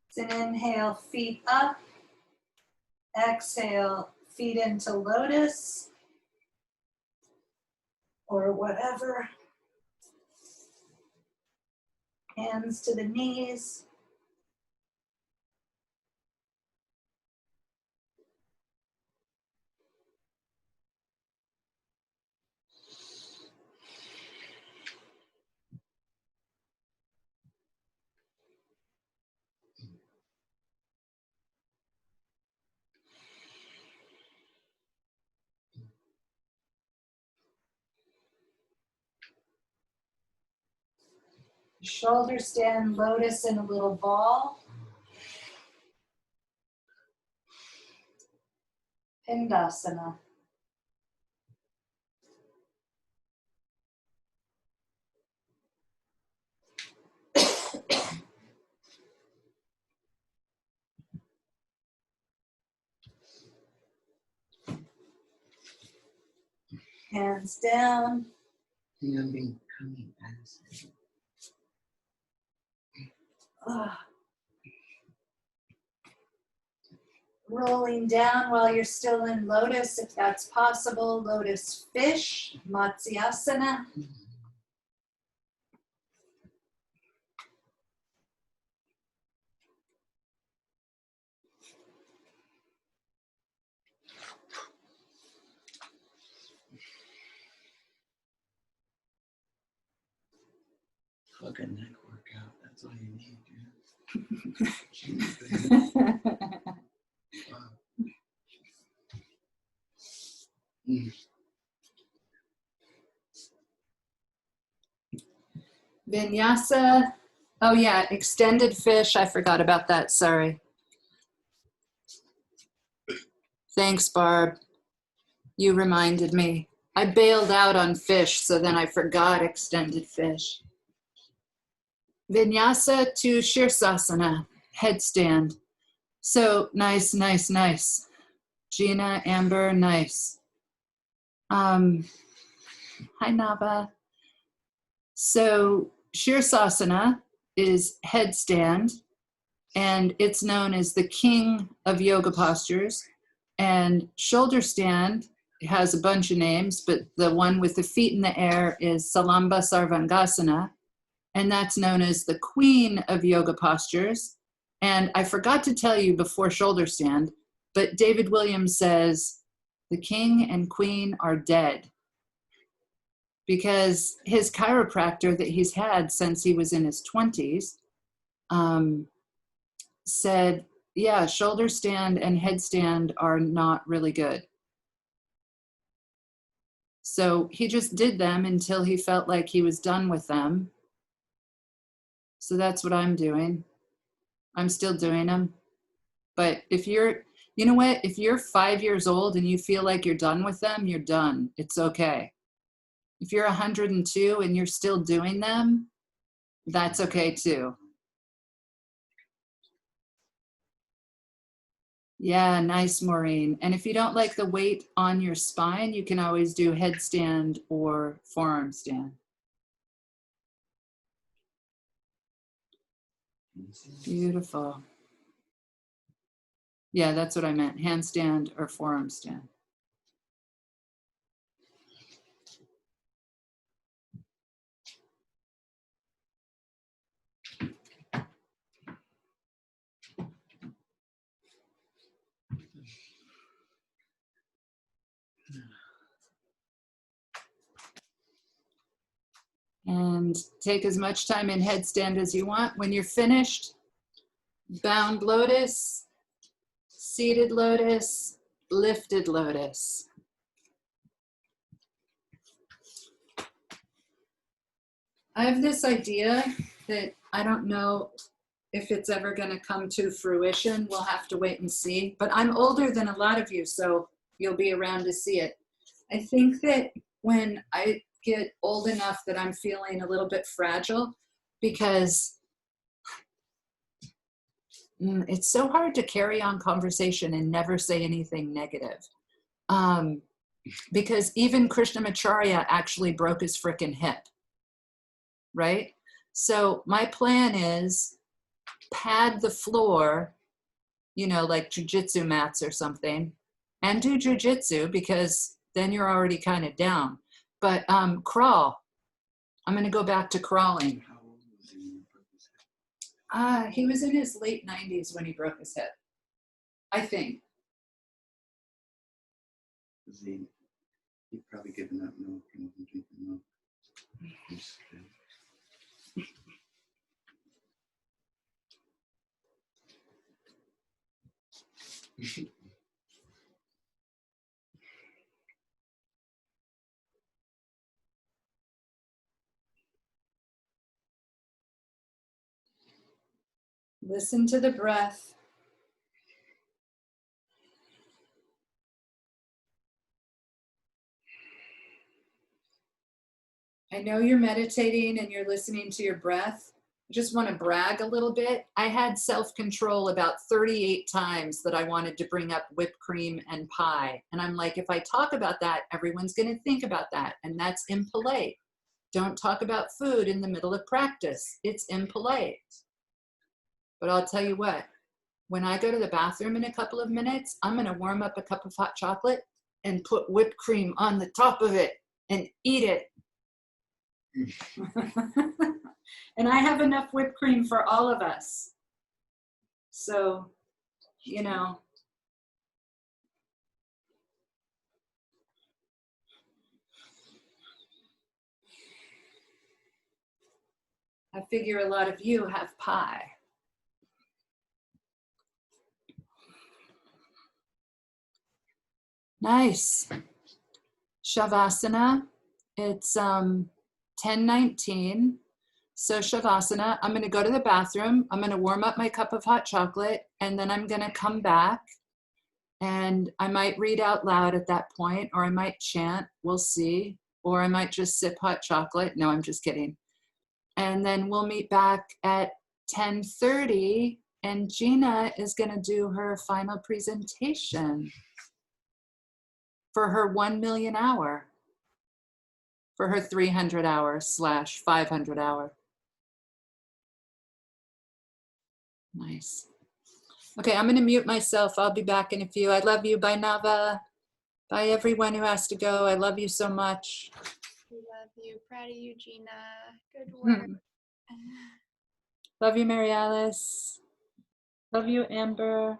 It's an inhale, feet up. Exhale, feet into lotus or whatever. Hands to the knees. Shoulder stand, lotus in a little ball. Pindasana. Hands down. I'm becoming acid. Rolling down while you're still in lotus, if that's possible. Lotus fish, Matsyasana. Fuck a neck workout. That's all you need, dude. Jeez, man. Wow. Vinyasa. Oh yeah, extended fish. I forgot about that, sorry. Thanks, Barb. You reminded me. I bailed out on fish, so then I forgot extended fish. Vinyasa to Shirsasana, headstand. So nice, nice, nice. Gina, Amber, nice. Hi, Nava. So Shirsasana is headstand, and it's known as the king of yoga postures. And shoulder stand has a bunch of names, but the one with the feet in the air is Salamba Sarvangasana, and that's known as the queen of yoga postures. And I forgot to tell you before shoulder stand, but David Williams says the king and queen are dead, because his chiropractor that he's had since he was in his 20s said, yeah, shoulder stand and headstand are not really good. So he just did them until he felt like he was done with them. So that's what I'm doing. I'm still doing them. But if you're, you know what, if you're 5 years old and you feel like you're done with them, you're done. It's okay. If you're 102 and you're still doing them, that's okay too. Yeah, nice, Maureen. And if you don't like the weight on your spine, you can always do headstand or forearm stand. Beautiful. Yeah, that's what I meant. Handstand or forearm stand. And take as much time in headstand as you want. When you're finished, bound lotus, seated lotus, lifted lotus. I have this idea that I don't know if it's ever going to come to fruition. We'll have to wait and see. But I'm older than a lot of you, so you'll be around to see it. I think that when I get old enough that I'm feeling a little bit fragile, because it's so hard to carry on conversation and never say anything negative. Because even Krishnamacharya actually broke his frickin' hip, right? So my plan is pad the floor, you know, like jujitsu mats or something, and do jujitsu because then you're already kind of down. But crawl. I'm going to go back to crawling. How old was he when he broke his hip? He was in his late 90s when he broke his hip, I think. Was he'd probably given up milk and wasn't drinking milk. He's good. Listen to the breath. I know you're meditating and you're listening to your breath. I just want to brag a little bit. I had self-control about 38 times that I wanted to bring up whipped cream and pie. And I'm like, if I talk about that, everyone's going to think about that. And that's impolite. Don't talk about food in the middle of practice. It's impolite. But I'll tell you what, when I go to the bathroom in a couple of minutes, I'm going to warm up a cup of hot chocolate and put whipped cream on the top of it and eat it. And I have enough whipped cream for all of us. So, you know. I figure a lot of you have pie. Nice. Shavasana. It's 10:19. So Shavasana, I'm going to go to the bathroom. I'm going to warm up my cup of hot chocolate, and then I'm going to come back. And I might read out loud at that point, or I might chant. We'll see. Or I might just sip hot chocolate. No, I'm just kidding. And then we'll meet back at 10:30, and Gina is going to do her final presentation for her 1 million hour, for her 300 hour / 500 hour. Nice. Okay, I'm going to mute myself. I'll be back in a few. I love you. Bye, Nava. Bye, everyone who has to go. I love you so much. We love you. Proud of you, Gina. Good work. Love you, Mary Alice. Love you, Amber.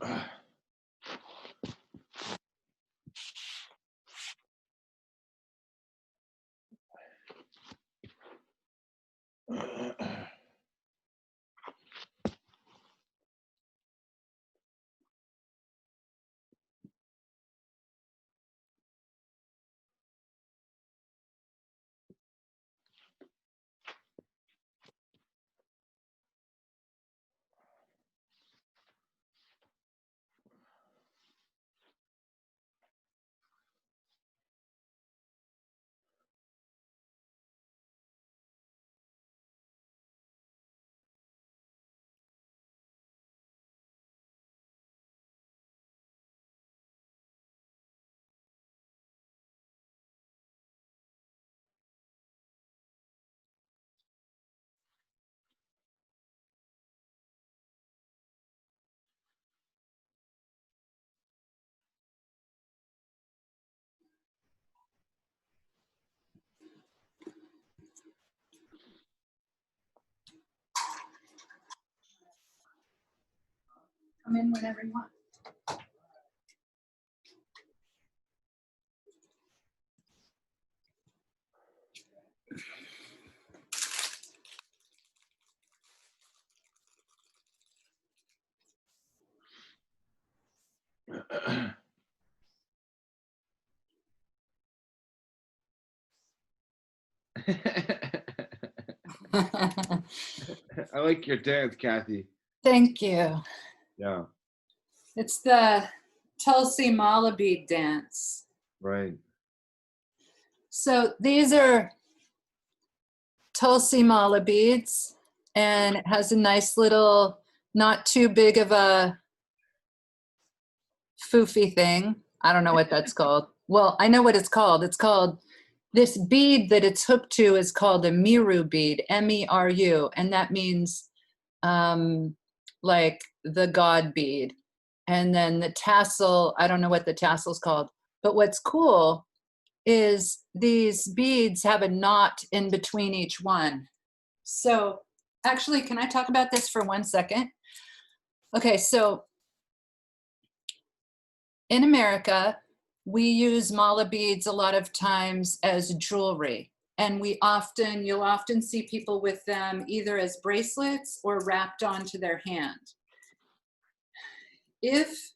Come in whenever you want. I like your dance, Kathy. Thank you. Yeah, It's the Tulsi Mala bead dance. right. So these are Tulsi Mala beads, and it has a nice little, not too big of a foofy thing. I don't know what that's called. Well, I know what it's called. It's called, this bead that it's hooked to is called a Meru bead, M-E-R-U, and that means like the God bead. And then the tassel, I don't know what the tassel's called, but what's cool is these beads have a knot in between each one. So actually, can I talk about this for 1 second? Okay, so in America, we use mala beads a lot of times as jewelry. And you'll often see people with them either as bracelets or wrapped onto their hand. If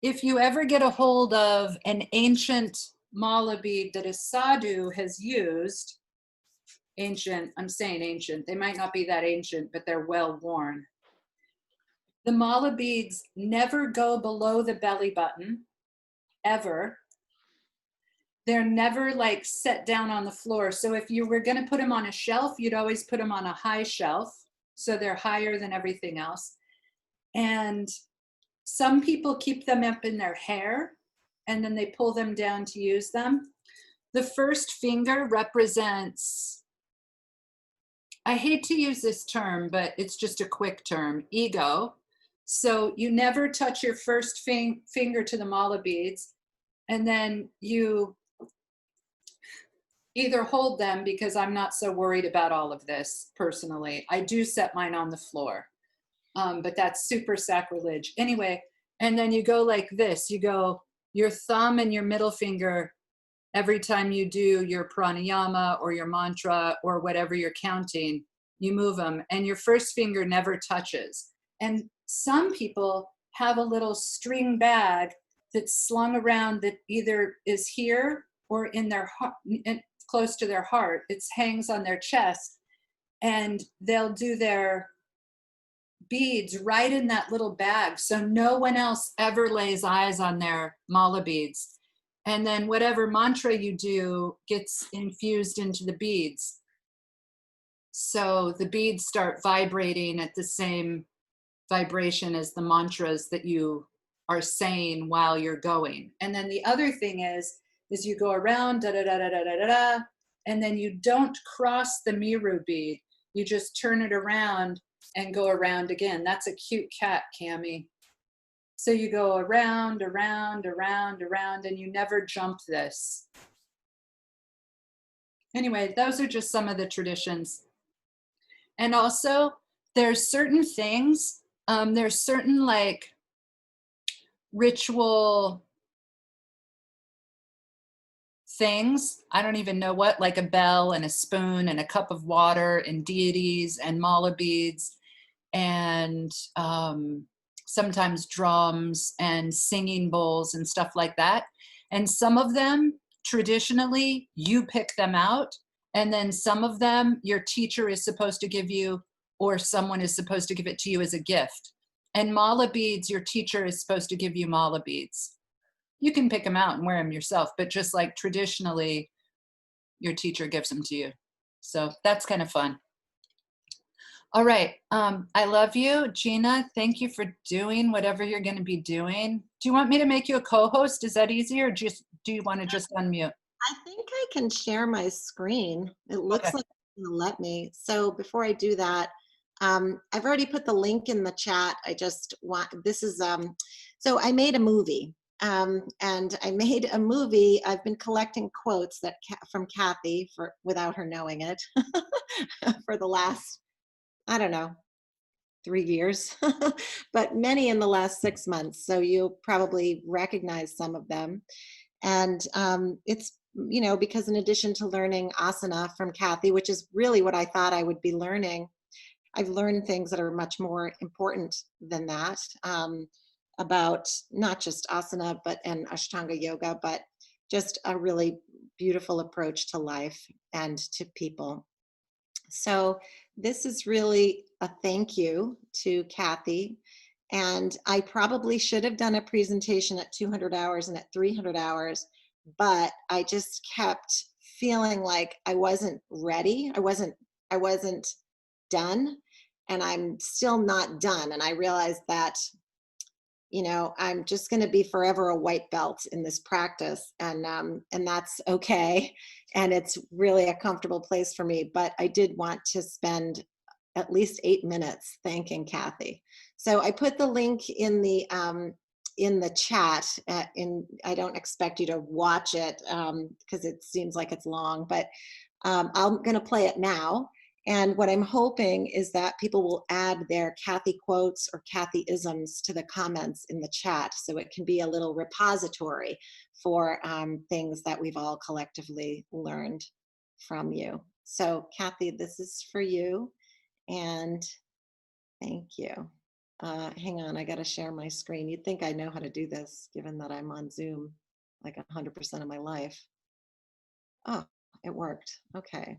you ever get a hold of an ancient mala bead that a sadhu has used, ancient, I'm saying ancient, they might not be that ancient, but they're well worn. The mala beads never go below the belly button, ever. They're never like set down on the floor. So if you were going to put them on a shelf, you'd always put them on a high shelf. So they're higher than everything else. And some people keep them up in their hair and then they pull them down to use them. The first finger represents, I hate to use this term, but it's just a quick term, ego. So you never touch your first finger to the mala beads, and then you either hold them, because I'm not so worried about all of this personally. I do set mine on the floor, but that's super sacrilege. Anyway, and then you go like this. You go your thumb and your middle finger every time you do your pranayama or your mantra or whatever you're counting, you move them, and your first finger never touches. And some people have a little string bag that's slung around that either is here or in their heart, close to their heart. It hangs on their chest, and they'll do their beads right in that little bag, so no one else ever lays eyes on their mala beads. And then whatever mantra you do gets infused into the beads. So the beads start vibrating at the same vibration as the mantras that you are saying while you're going. And then the other thing is you go around, da da da da da da da, and then you don't cross the Meru bead. You just turn it around and go around again. That's a cute cat, Cami. So you go around, around, around, around, and you never jump this. Anyway, those are just some of the traditions. And also, there's certain things, there's certain like ritual things. I don't even know what, like a bell and a spoon and a cup of water and deities and mala beads and sometimes drums and singing bowls and stuff like that. And some of them, traditionally, you pick them out. And then some of them, your teacher is supposed to give you, or someone is supposed to give it to you as a gift. And mala beads, your teacher is supposed to give you mala beads. You can pick them out and wear them yourself, but just like traditionally, your teacher gives them to you. So that's kind of fun. All right. I love you, Gina. Thank you for doing whatever you're going to be doing. Do you want me to make you a co-host? Is that easier, or just do you want to just unmute? I think I can share my screen. It looks Okay. like it's gonna let me. So before I do that, I've already put the link in the chat. I just want, this is, so I made a movie. And I made a movie. I've been collecting quotes that from Kathy for without her knowing it for the last, I don't know, 3 years, but many in the last 6 months. So you'll probably recognize some of them. And it's, you know, because in addition to learning asana from Kathy, which is really what I thought I would be learning, I've learned things that are much more important than that, about not just asana, but and Ashtanga yoga, but just a really beautiful approach to life and to people. So this is really a thank you to Kathy. And I probably should have done a presentation at 200 hours and at 300 hours, but I just kept feeling like I wasn't ready. I wasn't done, and I'm still not done. And I realized that, you know, I'm just going to be forever a white belt in this practice, and that's okay. And it's really a comfortable place for me. But I did want to spend at least 8 minutes thanking Kathy. So I put the link in the chat. I don't expect you to watch it because it seems like it's long, but I'm going to play it now. And what I'm hoping is that people will add their Kathy quotes or Kathy isms to the comments in the chat, so it can be a little repository for things that we've all collectively learned from you. So Kathy, this is for you, and thank you. Hang on, I gotta share my screen. You'd think I know how to do this, given that I'm on Zoom like 100% of my life. Oh, it worked, okay.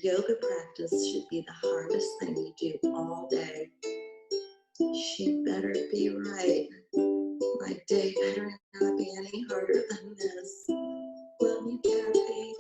yoga practice should be the hardest thing you do all day. She better be right. My day better not be any harder than this. Love you, Kathy.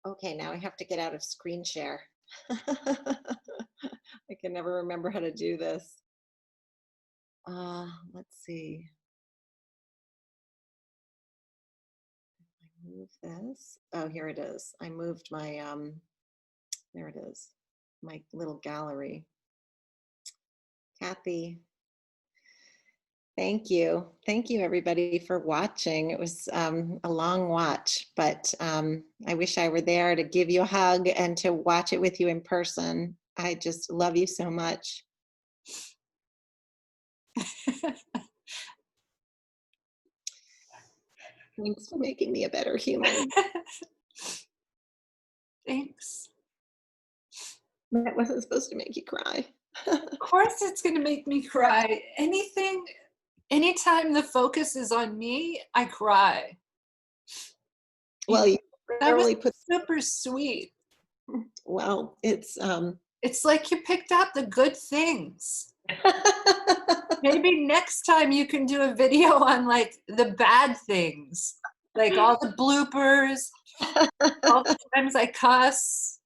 Okay, now I have to get out of screen share. I can never remember how to do this. Let's see. I move this. Oh, here it is. I moved my, there it is, my little gallery. Kathy, thank you. Thank you, everybody, for watching. It was a long watch, but I wish I were there to give you a hug and to watch it with you in person. I just love you so much. Thanks for making me a better human. Thanks. That wasn't supposed to make you cry. Of course it's going to make me cry. Anytime the focus is on me, I cry. Well, you That was really put, super sweet. well, it's like you picked out the good things. Maybe next time you can do a video on like the bad things, like all the bloopers, all the times I cuss,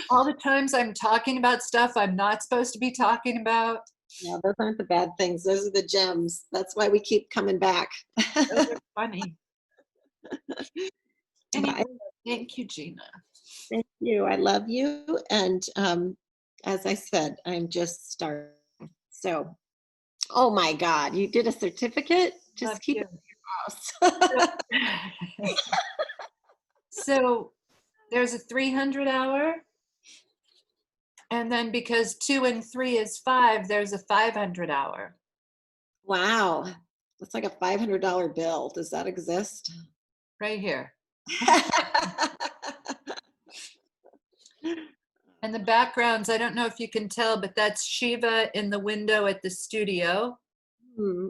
all the times I'm talking about stuff I'm not supposed to be talking about. Yeah, those aren't the bad things. Those are the gems. That's why we keep coming back. Those are funny. Anyway, Bye. thank you, Gina. Thank you. I love you. And as I said, I'm just starting. So, oh my God, you did a certificate? Love Just keep you. it in your house. So there's a 300 hour. And then because 2 and 3 is 5, there's a 500 hour. Wow. That's like a $500 bill. Does that exist? Right here. And the backgrounds, I don't know if you can tell, but that's Shiva in the window at the studio. Hmm.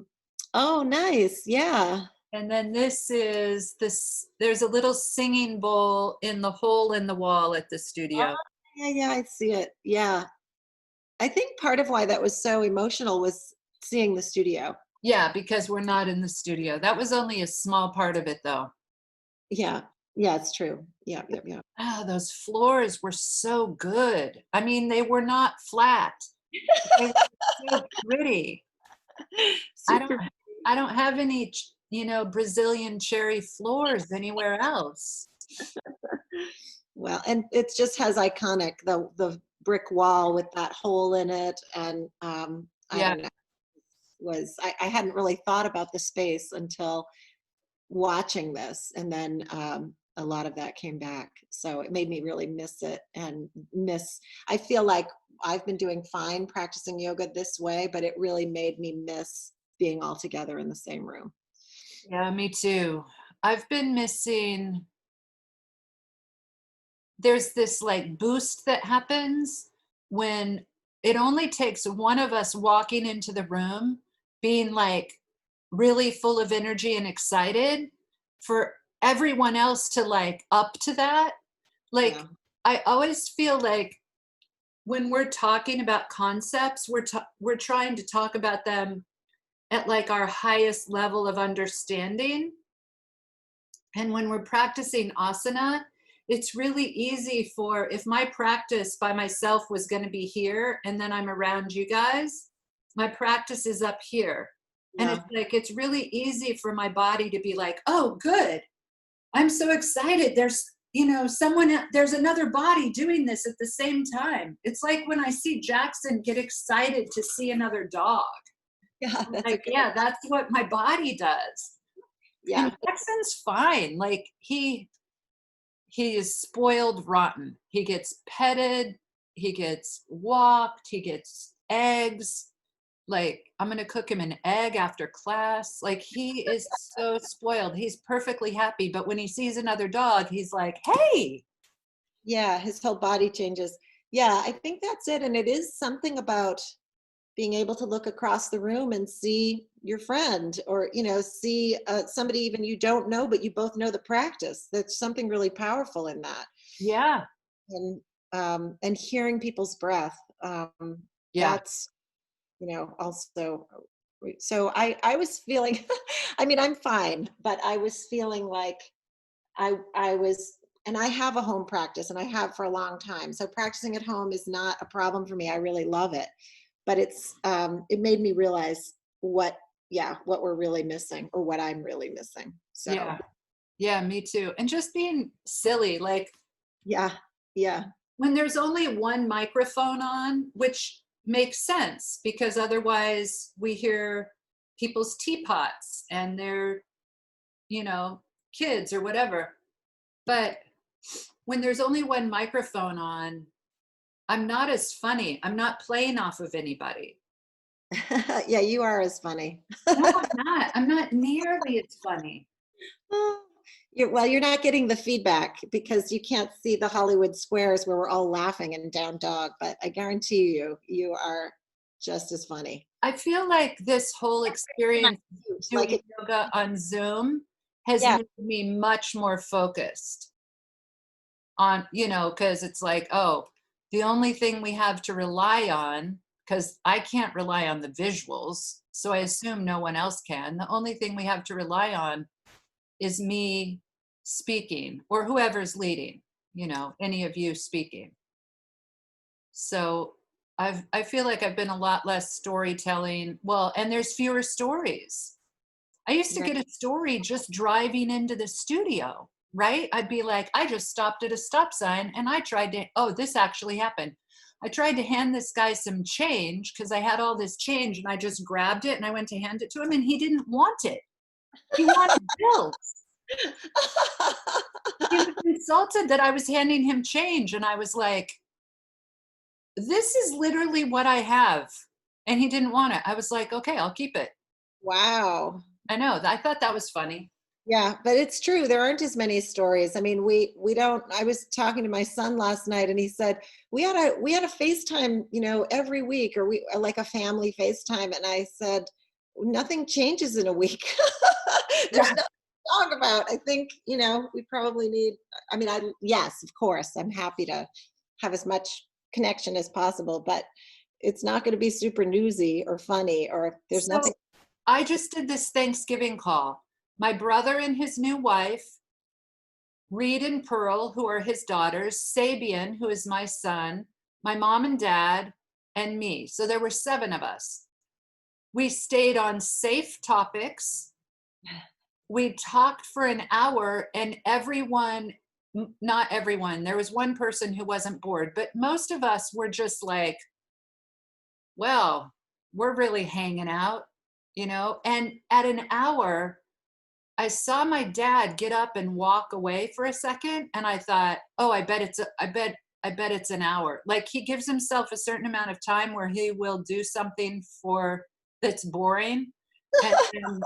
Oh, nice. Yeah. And then this is this, there's a little singing bowl in the hole in the wall at the studio. Yeah, yeah, I see it. Yeah. I think part of why that was so emotional was seeing the studio. Yeah, because we're not in the studio. That was only a small part of it though. Yeah. Yeah, it's true. Yeah, yeah, yeah. Oh, those floors were so good. I mean, they were not flat. They were so pretty. I don't Super. I don't have any, Brazilian cherry floors anywhere else. Well, and it just has iconic the brick wall with that hole in it, and I Yeah. don't know. I hadn't really thought about the space until watching this, and then a lot of that came back. So it made me really miss it and miss. I feel like I've been doing fine practicing yoga this way, but it really made me miss being all together in the same room. Yeah, me too. I've been missing, there's this like boost that happens when it only takes one of us walking into the room being like really full of energy and excited for everyone else to like up to that. Like Yeah. I always feel like when we're talking about concepts, we're trying to talk about them at like our highest level of understanding. And when we're practicing asana, it's really easy for, if my practice by myself was going to be here and then I'm around you guys, my practice is up here. And Yeah. it's like, it's really easy for my body to be like, oh, good. I'm so excited. There's another body doing this at the same time. It's like when I see Jackson get excited to see another dog. Yeah. I'm That's a like, good. yeah, that's what my body does. Yeah. And Jackson's fine. Like he is spoiled rotten. He gets petted, he gets walked, he gets eggs. Like I'm gonna cook him an egg after class. Like he is so spoiled. He's perfectly happy. But when he sees another dog, he's like, hey. Yeah, his whole body changes. Yeah, I think that's it. And it is something about being able to look across the room and see your friend, or see somebody even you don't know, but you both know the practice. There's something really powerful in that. Yeah. And hearing people's breath. Yeah. That's also. So I was feeling, I mean, I'm fine, but I was feeling like I was, and I have a home practice, and I have for a long time. So practicing at home is not a problem for me. I really love it, but it made me realize what we're really missing, or what I'm really missing. So Yeah. Yeah, me too. And just being silly, like yeah, yeah, when there's only one microphone on, which makes sense because otherwise we hear people's teapots and their, kids or whatever. But when there's only one microphone on, I'm not as funny. I'm not playing off of anybody. yeah. You are as funny. No, I'm not. I'm not nearly as funny. Well, you're not getting the feedback because you can't see the Hollywood squares where we're all laughing and down dog, but I guarantee you are just as funny. I feel like this whole experience Like doing yoga on Zoom has yeah, made me much more focused on, because it's like, oh, the only thing we have to rely on, because I can't rely on the visuals, so I assume no one else can. The only thing we have to rely on is me speaking or whoever's leading, any of you speaking. So I feel like I've been a lot less storytelling. Well, and there's fewer stories. I used to Right. get a story just driving into the studio, right? I'd be like, I just stopped at a stop sign and I tried to, oh, this actually happened. I tried to hand this guy some change because I had all this change and I just grabbed it and I went to hand it to him and he didn't want it. He wanted bills. He was insulted that I was handing him change. And I was like, this is literally what I have. And he didn't want it. I was like, okay, I'll keep it. Wow. I know. I thought that was funny. Yeah, but it's true. There aren't as many stories. I mean, we don't. I was talking to my son last night, and he said we had a FaceTime, every week, or we like a family FaceTime. And I said nothing changes in a week. There's Yeah. nothing to talk about. I think we probably need. I mean, yes, of course, I'm happy to have as much connection as possible, but it's not going to be super newsy or funny, or there's So nothing. I just did this Thanksgiving call. My brother and his new wife, Reed and Pearl, who are his daughters, Sabian, who is my son, my mom and dad, and me. So there were 7 of us. We stayed on safe topics. We talked for an hour, and everyone, not everyone, there was one person who wasn't bored, but most of us were just like, well, we're really hanging out, and at an hour, I saw my dad get up and walk away for a second, and I thought, oh, I bet it's an hour. Like, he gives himself a certain amount of time where he will do something that's boring, and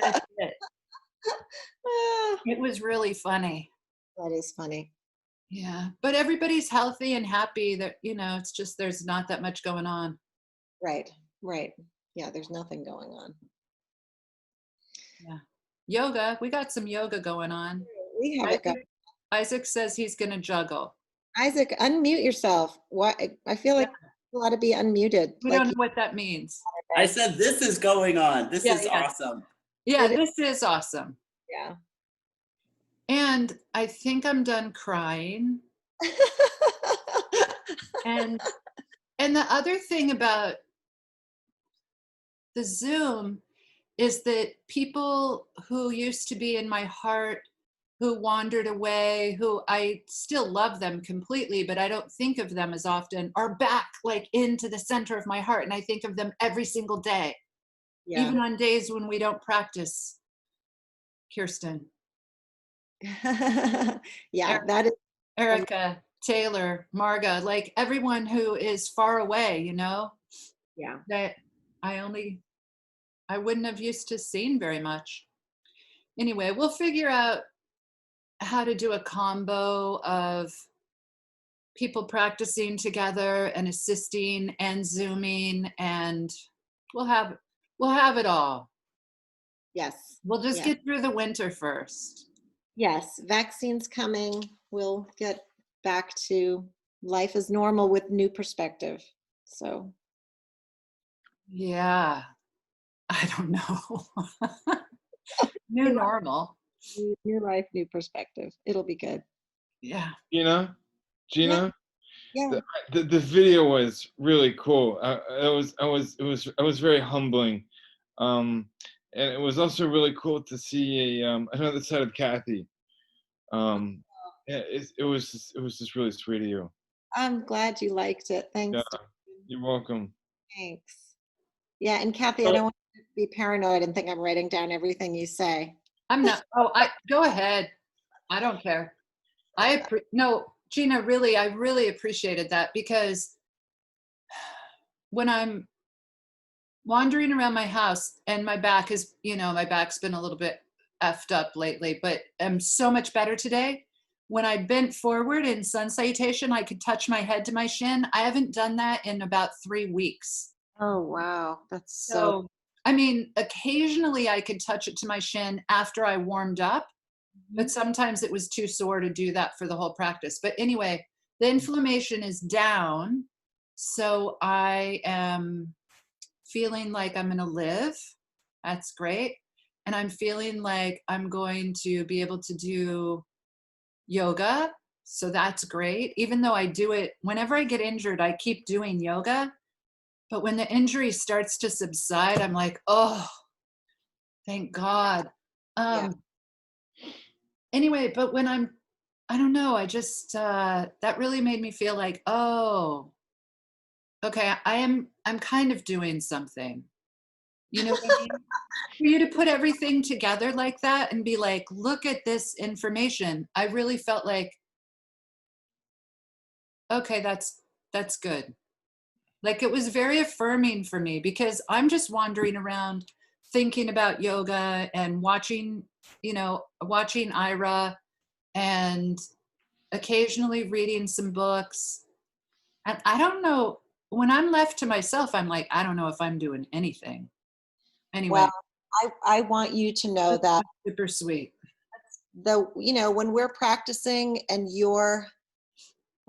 that's it. Ah, It was really funny. that is funny. Yeah, but everybody's healthy and happy. That it's just there's not that much going on. Right, right. Yeah, there's nothing going on. Yeah, yoga. We got some yoga going on. We have it going. Isaac says he's going to juggle. Isaac, unmute yourself. What? I feel like you ought to be unmuted. We Like don't know what that means. I said this is going on. This Yeah, is yeah. awesome. Yeah, It this is awesome. yeah. And I think I'm done crying. And the other thing about the Zoom is that people who used to be in my heart, who wandered away, who I still love them completely, but I don't think of them as often, are back like into the center of my heart. And I think of them every single day, Yeah. even on days when we don't practice. Kirsten, Yeah, that is Erica, Taylor, Marga, like everyone who is far away, yeah. that I wouldn't have used to seeing very much. Anyway, we'll figure out how to do a combo of people practicing together and assisting and Zooming, and we'll have it all. Yes. We'll just Yeah. get through the winter first. Yes, vaccines coming. We'll get back to life as normal with new perspective. So Yeah, I don't know. New normal. new life, new perspective. It'll be good. Yeah. Gina, Yeah. the video was really cool. It was very humbling, and it was also really cool to see another side of Kathy. Yeah, it was just really sweet of you. I'm glad you liked it. Thanks. Yeah, you're welcome. Thanks. Yeah, and Kathy, I don't want you to be paranoid and think I'm writing down everything you say. I'm not. Oh, go ahead. I don't care. No, Gina, really, I really appreciated that, because when I'm wandering around my house and my back's been a little bit effed up lately, but I'm so much better today. When I bent forward in sun salutation, I could touch my head to my shin. I haven't done that in about 3 weeks. Oh, wow. That's So, I mean, occasionally I could touch it to my shin after I warmed up, but sometimes it was too sore to do that for the whole practice. But anyway, the inflammation is down. So I am feeling like I'm going to live. That's great. And I'm feeling like I'm going to be able to do yoga. So that's great. Even though I do it, whenever I get injured, I keep doing yoga. But when the injury starts to subside, I'm like, oh, thank God. Anyway, but when I don't know, I just, that really made me feel like, oh, okay, I'm kind of doing something. You know what I mean? For you to put everything together like that and be like, look at this information. I really felt like, okay, that's good. Like it was very affirming for me because I'm just wandering around thinking about yoga and watching, watching Ira and occasionally reading some books. And I don't know, when I'm left to myself, I'm like, I don't know if I'm doing anything. Anyway, Well, I want you to know that super sweet. when we're practicing and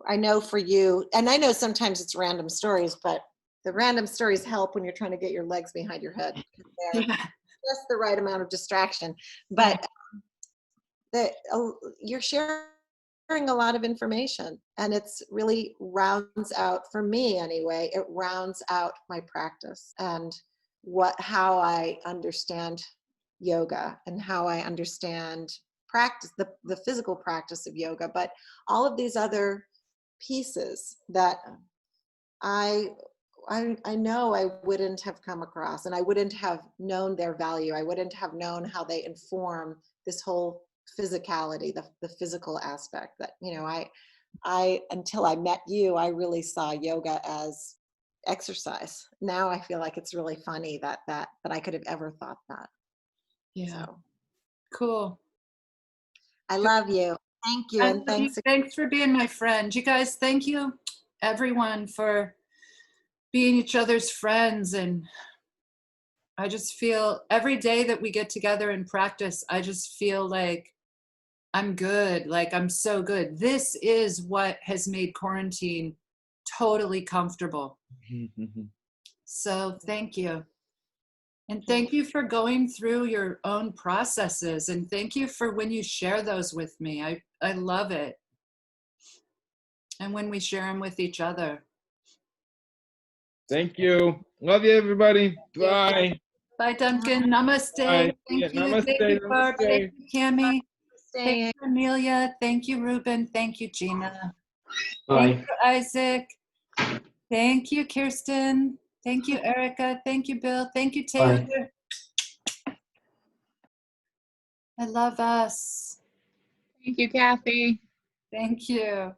I know for you, and I know sometimes it's random stories, but the random stories help when you're trying to get your legs behind your head. They're just the right amount of distraction. But you're sharing a lot of information, and it's really rounds out, for me anyway, it rounds out my practice and how I understand yoga and how I understand practice, the physical practice of yoga, but all of these other pieces that I know I wouldn't have come across, and I wouldn't have known their value. I wouldn't have known how they inform this whole physicality, the physical aspect that, I until I met you, I really saw yoga as exercise. Now I feel like it's really funny that I could have ever thought that. Yeah. So Cool. I love you. Thank you. I And love you. Thanks for being my friend. You guys, thank you everyone for being each other's friends. And I just feel every day that we get together and practice, I just feel like I'm good. Like I'm so good. This is what has made quarantine totally comfortable. So thank you. And thank you for going through your own processes. And thank you for when you share those with me. I love it. And when we share them with each other. Thank you. Love you, everybody. Bye. Bye, Duncan. Namaste. Bye. Thank Yeah, you. namaste, Thank you, Barb. Thank namaste. you, Cami. Thank Staying. you, Amelia. Thank you, Ruben. Thank you, Gina. Bye. Thank you, Isaac. Thank you, Kirsten. Thank you, Erica. Thank you, Bill. Thank you, Taylor. I love us. Thank you, Kathy. Thank you.